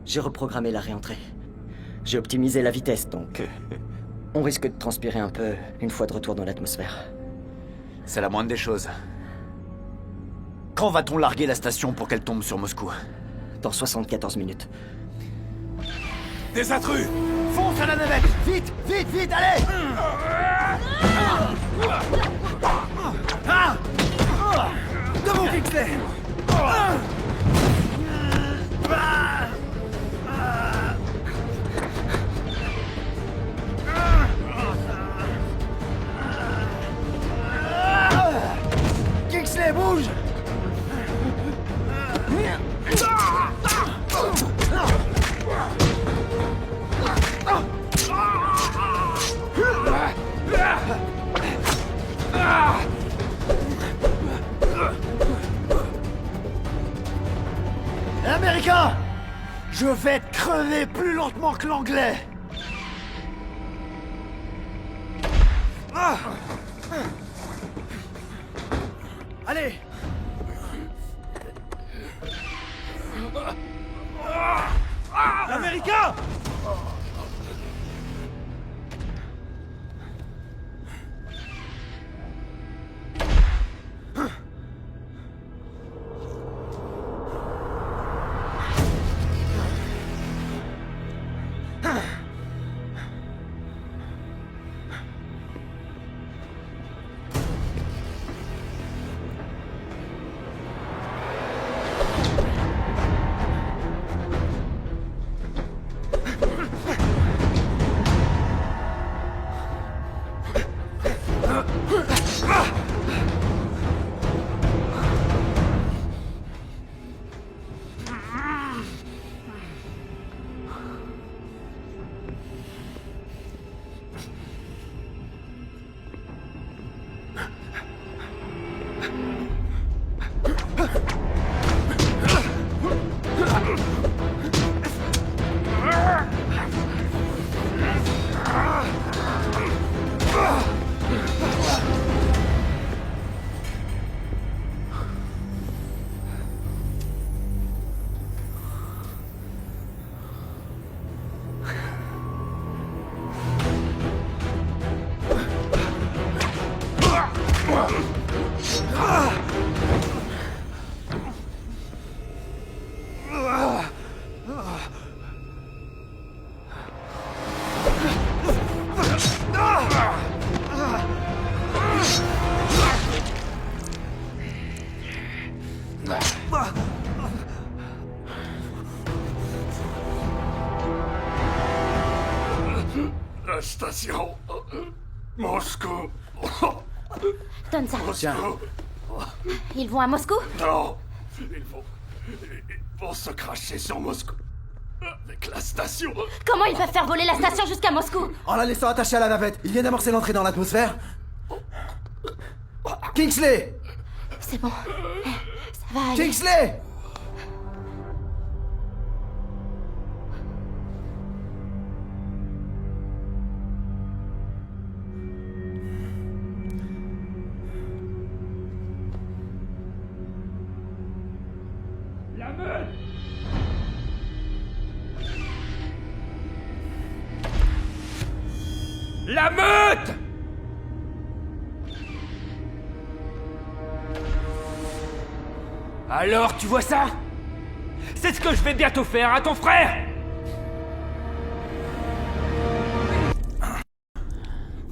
J'ai reprogrammé la réentrée. J'ai optimisé la vitesse, donc... on risque de transpirer un peu une fois de retour dans l'atmosphère. C'est la moindre des choses. Quand va-t-on larguer la station pour qu'elle tombe sur Moscou? Dans 74 minutes. Des intrus! Fonce à la navette! Vite, vite, vite, allez! Ah! Devant Kingsley! Kingsley, bouge! Américain! Je vais te crever plus lentement que l'anglais! Allez! Américain! La station... Moscou... Donne ça. Tiens. Ils vont à Moscou? Non, ils vont se cracher sur Moscou. Avec la station. Comment ils peuvent faire voler la station jusqu'à Moscou? En la laissant attachée à la navette, il vient d'amorcer l'entrée dans l'atmosphère. Kingsley! C'est bon. Ça va aller. Kingsley! La meute! La meute! Alors, tu vois ça? C'est ce que je vais bientôt faire à ton frère!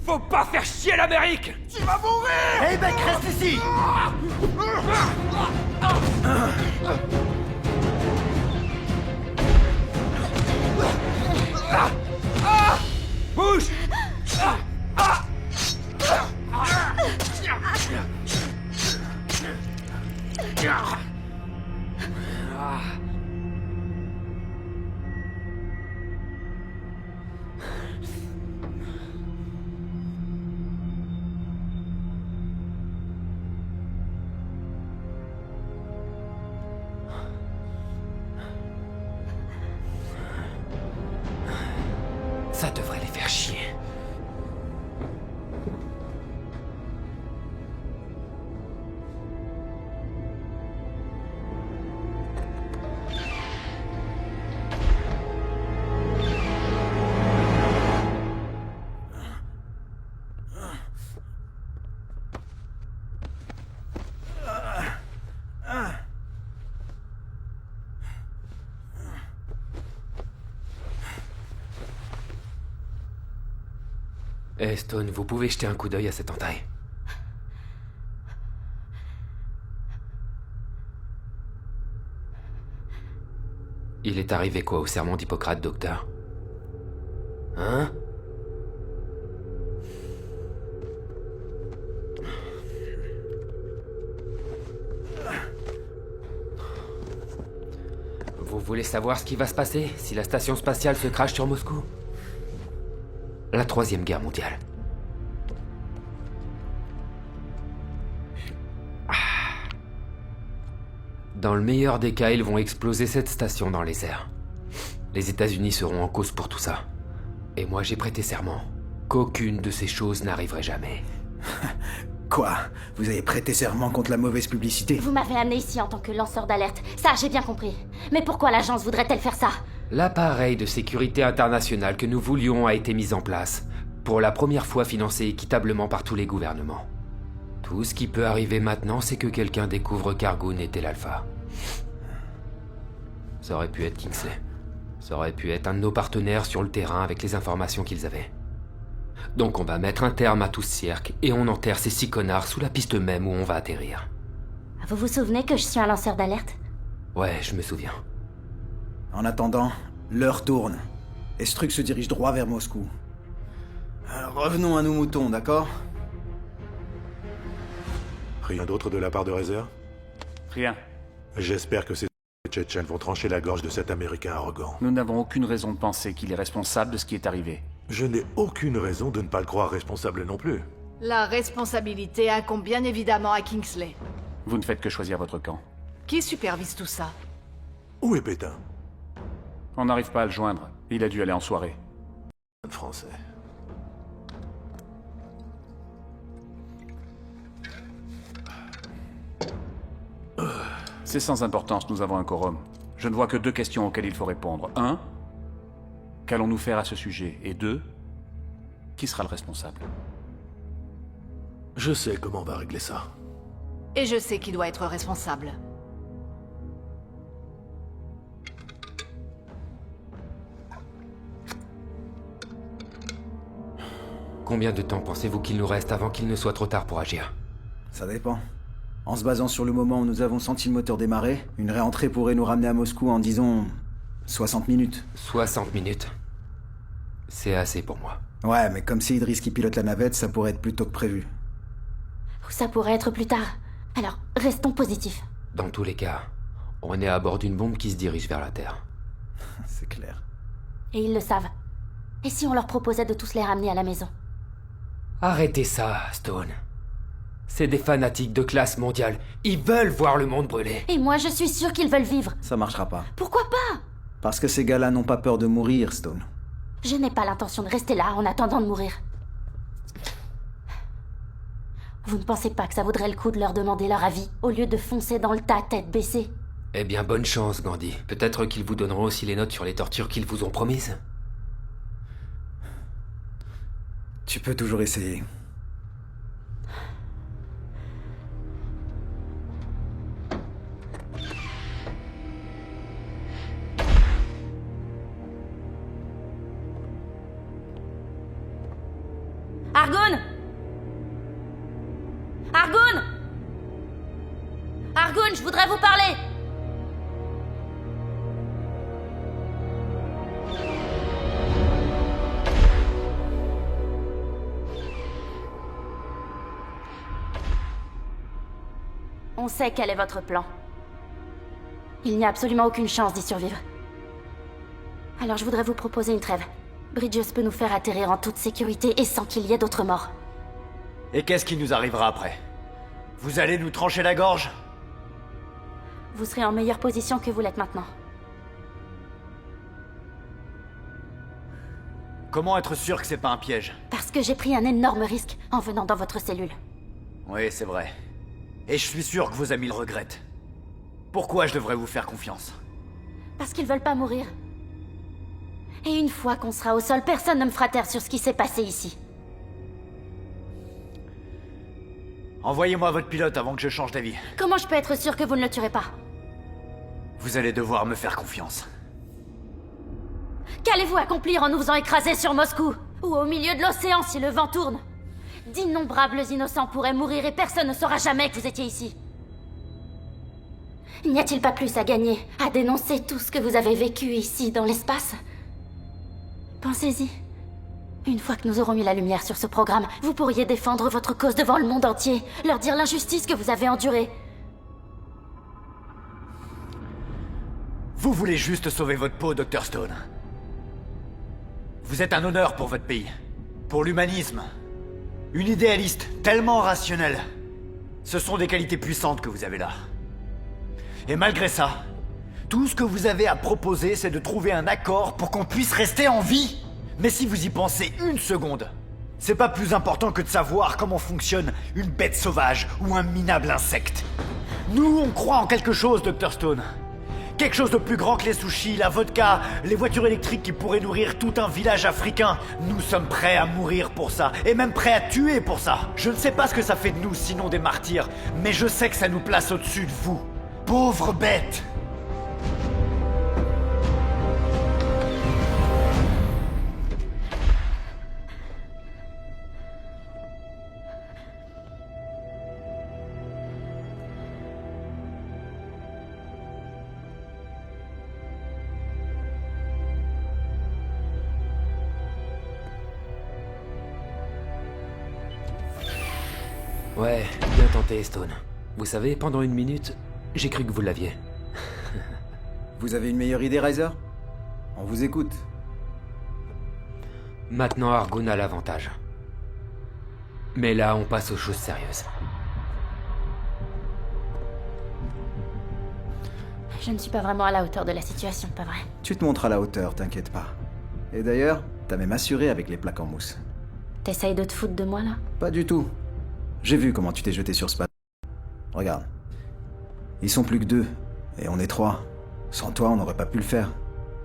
Faut pas faire chier l'Amérique! Tu vas mourir! Hey mec, reste ici! Bouge! Ça devrait les faire chier. Eh Stone, vous pouvez jeter un coup d'œil à cet entaille. Il est arrivé quoi au serment d'Hippocrate, docteur? Hein? Vous voulez savoir ce qui va se passer si la station spatiale se crache sur Moscou? La Troisième Guerre mondiale. Dans le meilleur des cas, ils vont exploser cette station dans les airs. Les États-Unis seront en cause pour tout ça. Et moi, j'ai prêté serment qu'aucune de ces choses n'arriverait jamais. Quoi? Vous avez prêté serment contre la mauvaise publicité? Vous m'avez amené ici en tant que lanceur d'alerte. Ça, j'ai bien compris. Mais pourquoi l'agence voudrait-elle faire ça? L'appareil de sécurité internationale que nous voulions a été mis en place, pour la première fois financé équitablement par tous les gouvernements. Tout ce qui peut arriver maintenant, c'est que quelqu'un découvre qu'Argoon était l'alpha. Ça aurait pu être Kingsley. Ça aurait pu être un de nos partenaires sur le terrain avec les informations qu'ils avaient. Donc on va mettre un terme à tout ce cirque et on enterre ces 6 connards sous la piste même où on va atterrir. Vous vous souvenez que je suis un lanceur d'alerte? Ouais, je me souviens. En attendant, l'heure tourne. Et ce truc se dirige droit vers Moscou. Alors, revenons à nos moutons, d'accord? Rien d'autre de la part de réserve? Rien. J'espère que ces Tchétchènes vont trancher la gorge de cet Américain arrogant. Nous n'avons aucune raison de penser qu'il est responsable de ce qui est arrivé. Je n'ai aucune raison de ne pas le croire responsable non plus. La responsabilité incombe bien évidemment à Kingsley. Vous ne faites que choisir votre camp. Qui supervise tout ça? Où est Pétain? On n'arrive pas à le joindre. Il a dû aller en soirée. Français. C'est sans importance, nous avons un quorum. Je ne vois que 2 questions auxquelles il faut répondre. 1. Qu'allons-nous faire à ce sujet? Et 2. Qui sera le responsable? Je sais comment on va régler ça. Et je sais qui doit être responsable. Combien de temps pensez-vous qu'il nous reste avant qu'il ne soit trop tard pour agir? Ça dépend. En se basant sur le moment où nous avons senti le moteur démarrer, une réentrée pourrait nous ramener à Moscou en, disons, 60 minutes. 60 minutes. C'est assez pour moi. Ouais, mais comme c'est Idris qui pilote la navette, ça pourrait être plus tôt que prévu. Ou ça pourrait être plus tard. Alors, restons positifs. Dans tous les cas, on est à bord d'une bombe qui se dirige vers la Terre. C'est clair. Et ils le savent. Et si on leur proposait de tous les ramener à la maison? Arrêtez ça, Stone. C'est des fanatiques de classe mondiale. Ils veulent voir le monde brûler. Et moi, je suis sûre qu'ils veulent vivre. Ça marchera pas. Pourquoi pas? Parce que ces gars-là n'ont pas peur de mourir, Stone. Je n'ai pas l'intention de rester là en attendant de mourir. Vous ne pensez pas que ça vaudrait le coup de leur demander leur avis, au lieu de foncer dans le tas tête baissée? Eh bien, bonne chance, Gandhi. Peut-être qu'ils vous donneront aussi les notes sur les tortures qu'ils vous ont promises. Tu peux toujours essayer. Argoon! Argoon! Argoon, je voudrais vous parler! On sait quel est votre plan. Il n'y a absolument aucune chance d'y survivre. Alors je voudrais vous proposer une trêve. Bridges peut nous faire atterrir en toute sécurité et sans qu'il y ait d'autres morts. Et qu'est-ce qui nous arrivera après? Vous allez nous trancher la gorge? Vous serez en meilleure position que vous l'êtes maintenant. Comment être sûr que c'est pas un piège? Parce que j'ai pris un énorme risque en venant dans votre cellule. Oui, c'est vrai. Et je suis sûr que vos amis le regrettent. Pourquoi je devrais vous faire confiance? Parce qu'ils veulent pas mourir. Et une fois qu'on sera au sol, personne ne me fera taire sur ce qui s'est passé ici. Envoyez-moi votre pilote avant que je change d'avis. Comment je peux être sûr que vous ne le tuerez pas? Vous allez devoir me faire confiance. Qu'allez-vous accomplir en nous faisant écraser sur Moscou? Ou au milieu de l'océan si le vent tourne. D'innombrables innocents pourraient mourir et personne ne saura jamais que vous étiez ici. N'y a-t-il pas plus à gagner à dénoncer tout ce que vous avez vécu ici dans l'espace? Pensez-y. Une fois que nous aurons mis la lumière sur ce programme, vous pourriez défendre votre cause devant le monde entier, leur dire l'injustice que vous avez endurée. Vous voulez juste sauver votre peau, Dr. Stone. Vous êtes un honneur pour votre pays, pour l'humanisme. Une idéaliste tellement rationnelle. Ce sont des qualités puissantes que vous avez là. Et malgré ça, tout ce que vous avez à proposer, c'est de trouver un accord pour qu'on puisse rester en vie. Mais si vous y pensez une seconde, c'est pas plus important que de savoir comment fonctionne une bête sauvage ou un minable insecte. Nous, on croit en quelque chose, Dr. Stone. Quelque chose de plus grand que les sushis, la vodka, les voitures électriques qui pourraient nourrir tout un village africain. Nous sommes prêts à mourir pour ça, et même prêts à tuer pour ça. Je ne sais pas ce que ça fait de nous, sinon des martyrs, mais je sais que ça nous place au-dessus de vous. Pauvres bêtes! Ouais, bien tenté, Stone. Vous savez, pendant une minute, j'ai cru que vous l'aviez. Vous avez une meilleure idée, Riser? On vous écoute. Maintenant, Argoon a l'avantage. Mais là, on passe aux choses sérieuses. Je ne suis pas vraiment à la hauteur de la situation, pas vrai? Tu te montres à la hauteur, t'inquiète pas. Et d'ailleurs, t'as même assuré avec les plaques en mousse. T'essayes de te foutre de moi, là? Pas du tout. J'ai vu comment tu t'es jeté sur Spat. Regarde. Ils sont plus que 2, et on est 3. Sans toi, on n'aurait pas pu le faire.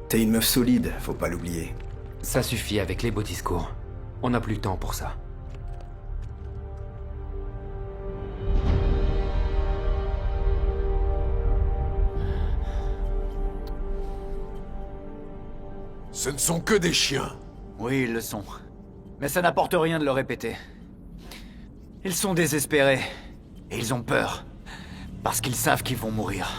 T'es une meuf solide, faut pas l'oublier. Ça suffit avec les beaux discours. On n'a plus le temps pour ça. Ce ne sont que des chiens. Oui, ils le sont. Mais ça n'apporte rien de le répéter. Ils sont désespérés. Et ils ont peur. Parce qu'ils savent qu'ils vont mourir.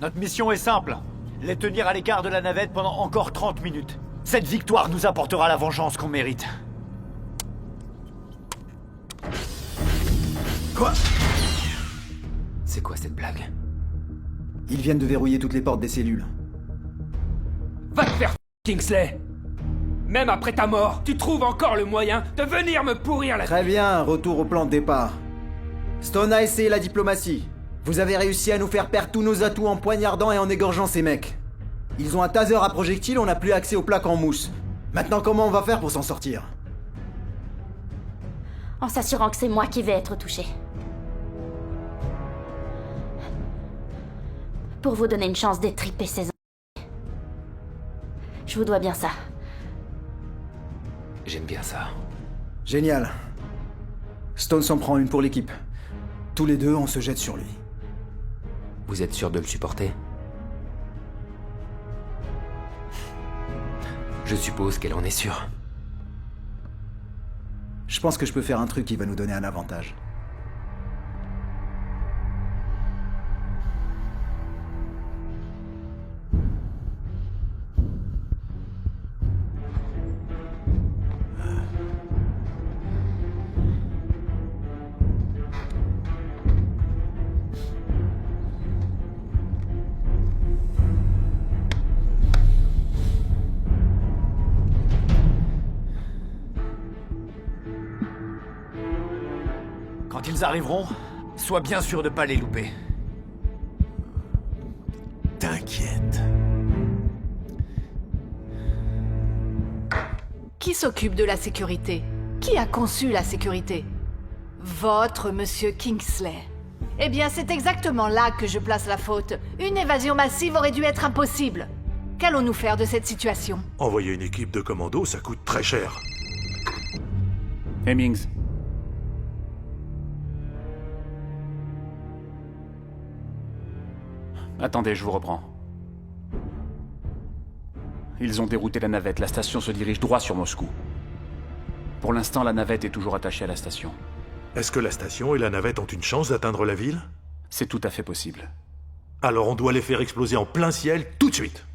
Notre mission est simple. Les tenir à l'écart de la navette pendant encore 30 minutes. Cette victoire nous apportera la vengeance qu'on mérite. Quoi? C'est quoi cette blague? Ils viennent de verrouiller toutes les portes des cellules. Va te faire Kingsley! Même après ta mort, tu trouves encore le moyen de venir me pourrir la... Très bien, retour au plan de départ. Stone a essayé la diplomatie. Vous avez réussi à nous faire perdre tous nos atouts en poignardant et en égorgeant ces mecs. Ils ont un taser à projectiles, on n'a plus accès aux plaques en mousse. Maintenant, comment on va faire pour s'en sortir? En s'assurant que c'est moi qui vais être touché. Pour vous donner une chance d'étriper ces... Je vous dois bien ça. J'aime bien ça. Génial. Stone s'en prend une pour l'équipe. Tous les deux, on se jette sur lui. Vous êtes sûr de le supporter? Je suppose qu'elle en est sûre. Je pense que je peux faire un truc qui va nous donner un avantage. Quand ils arriveront, sois bien sûr de pas les louper. T'inquiète. Qui s'occupe de la sécurité? Qui a conçu la sécurité? Votre monsieur Kingsley. Eh bien, c'est exactement là que je place la faute. Une évasion massive aurait dû être impossible. Qu'allons-nous faire de cette situation? Envoyer une équipe de commando, ça coûte très cher. Hemmings. Attendez, je vous reprends. Ils ont dérouté la navette, la station se dirige droit sur Moscou. Pour l'instant, la navette est toujours attachée à la station. Est-ce que la station et la navette ont une chance d'atteindre la ville? C'est tout à fait possible. Alors on doit les faire exploser en plein ciel tout de suite.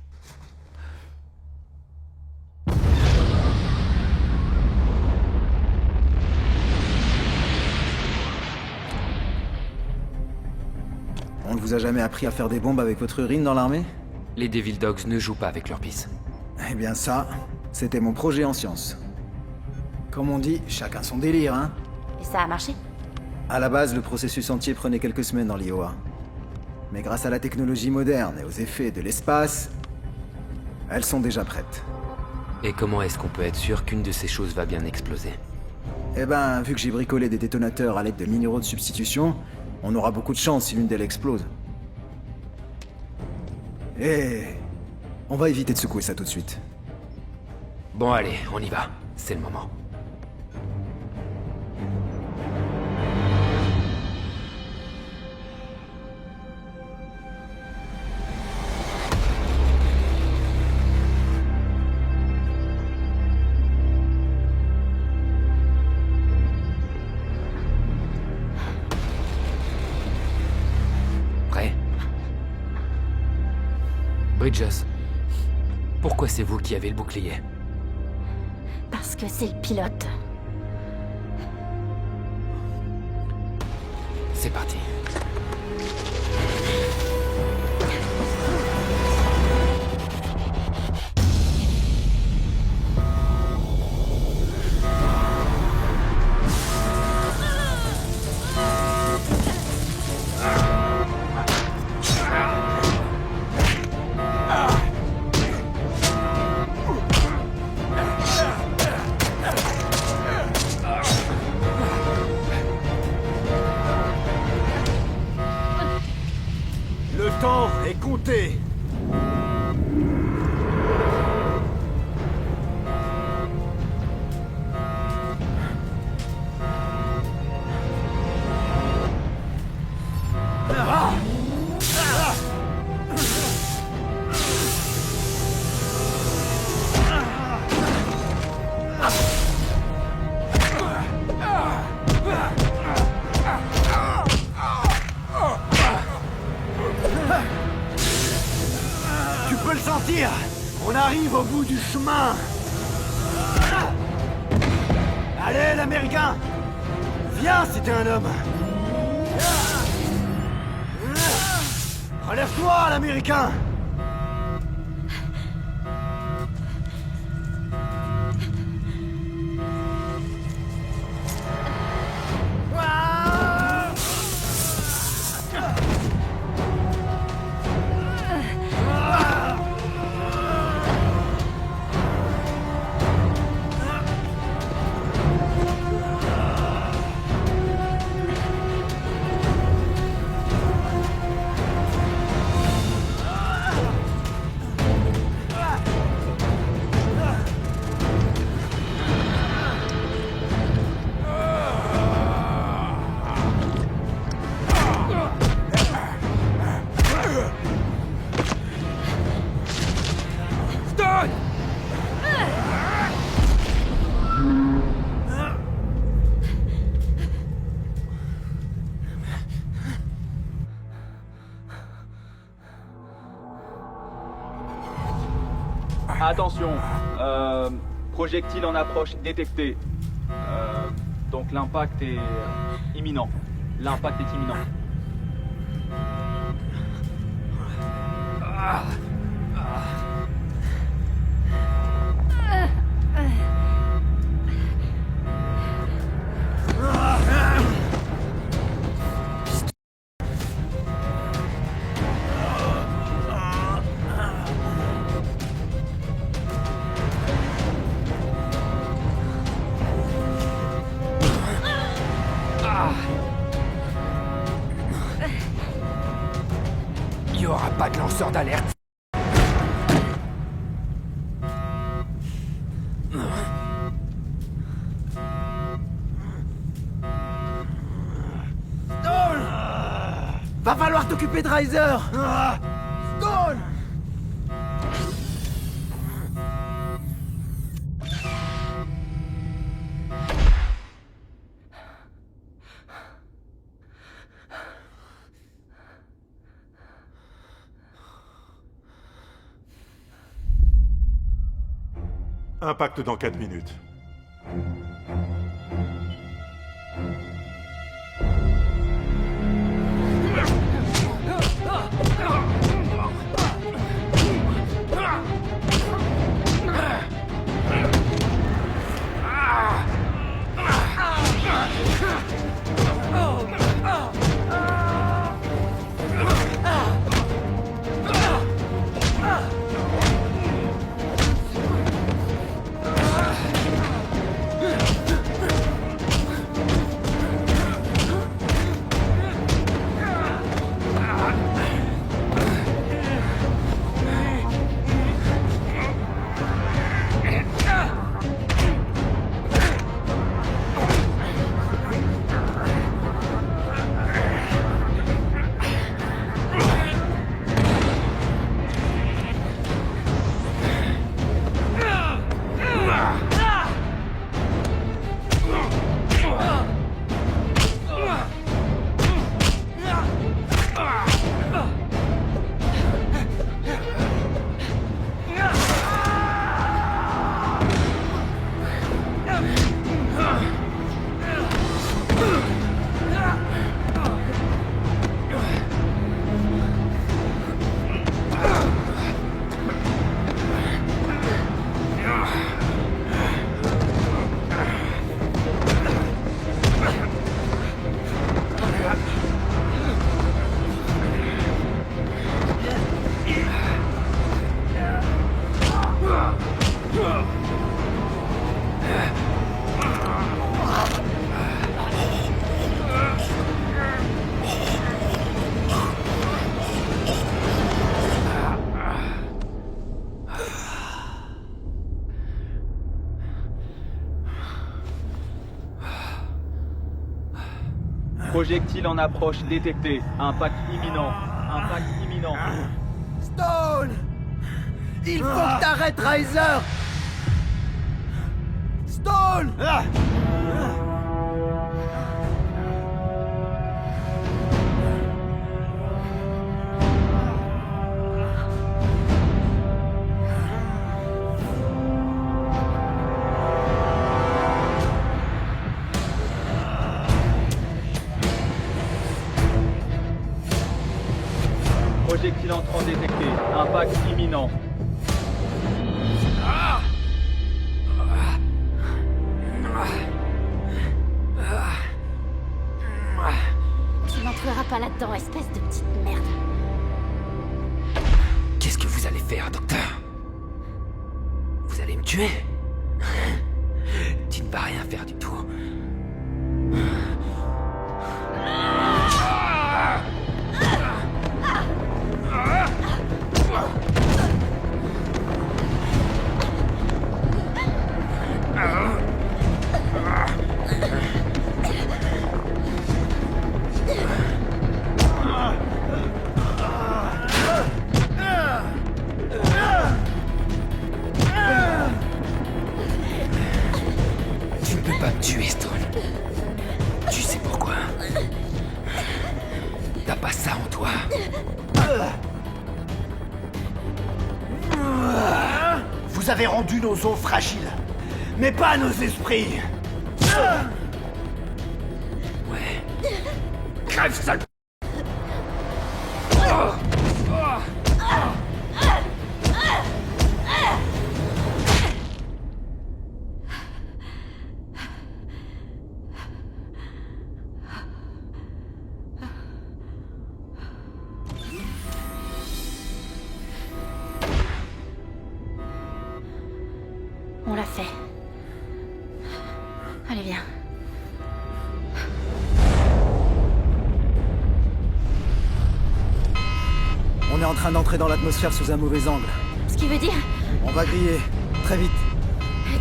On ne vous a jamais appris à faire des bombes avec votre urine dans l'armée? Les Devil Dogs ne jouent pas avec leur pisse. Eh bien ça, c'était mon projet en science. Comme on dit, chacun son délire, hein? Et ça a marché? À la base, le processus entier prenait quelques semaines dans l'IOA. Mais grâce à la technologie moderne et aux effets de l'espace, elles sont déjà prêtes. Et comment est-ce qu'on peut être sûr qu'une de ces choses va bien exploser? Eh ben, vu que j'ai bricolé des détonateurs à l'aide de minéraux de substitution, on aura beaucoup de chance si l'une d'elles explose. Et on va éviter de secouer ça tout de suite. Bon allez, on y va. C'est le moment. Prêt? Bridges, pourquoi c'est vous qui avez le bouclier? Parce que c'est le pilote. C'est parti. Le temps est compté. Tu peux le sentir. On arrive au bout du chemin. Allez, l'Américain. Viens si t'es un homme. Relève-toi, l'Américain. Attention, projectile en approche détecté. Donc l'impact est imminent. L'impact est imminent. Il n'y aura pas de lanceur d'alerte. Stone! Va falloir t'occuper de Riser! Stone! Impact dans 4 minutes. Projectile en approche détecté. Impact imminent. Impact imminent. Stone! Il faut que t'arrêtes, Riser! Stone! Projectile entrant détecté. Impact imminent. Tu n'entreras pas là-dedans, espèce de petite merde. Qu'est-ce que vous allez faire, docteur? Vous allez me tuer? Tu ne vas rien faire du tout. Tu ne peux pas me tuer, Stone. Tu sais pourquoi? T'as pas ça en toi. Vous avez rendu nos os fragiles, mais pas nos esprits. Ouais. Crève, sale... On l'a fait. Allez, viens. On est en train d'entrer dans l'atmosphère sous un mauvais angle. Ce qui veut dire... On va griller. Très vite.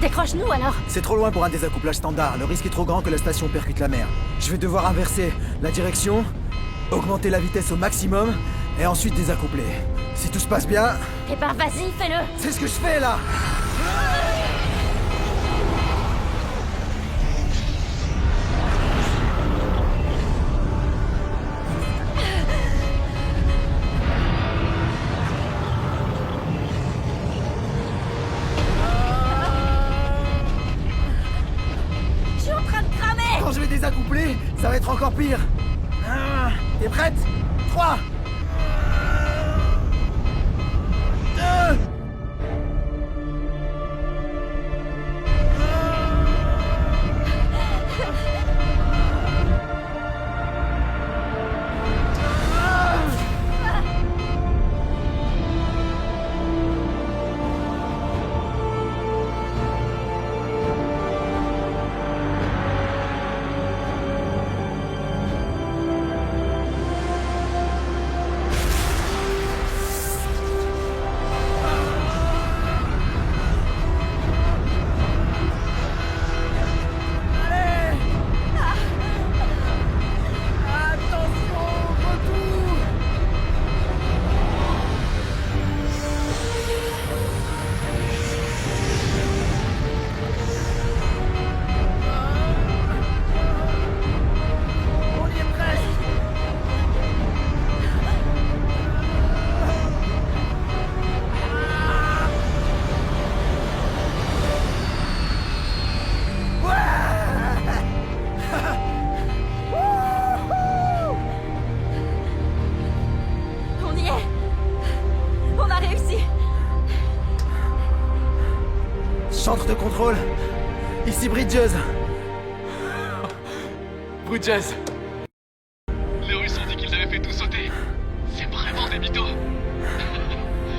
Décroche-nous alors. C'est trop loin pour un désaccouplage standard. Le risque est trop grand que la station percute la mer. Je vais devoir inverser la direction, augmenter la vitesse au maximum, et ensuite désaccoupler. Si tout se passe bien... Eh ben vas-y, fais-le. C'est ce que je fais là. désaccouplé, ça va être encore pire. T'es prête 3 2 On y est. On a réussi. Centre de contrôle. Ici Bridges. Bridges. Les Russes ont dit qu'ils avaient fait tout sauter. C'est vraiment des mythos.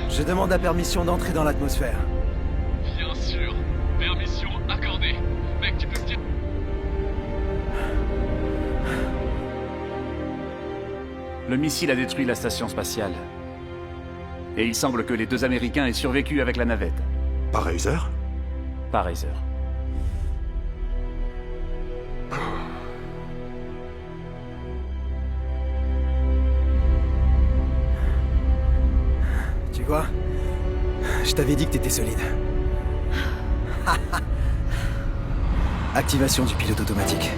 Je demande la permission d'entrer dans l'atmosphère. Bien sûr. Permission accordée. Mec, tu peux me dire... Le missile a détruit la station spatiale. Et il semble que les 2 Américains aient survécu avec la navette. Par Razer? Par Razer. Tu vois, je t'avais dit que t'étais solide. Activation du pilote automatique.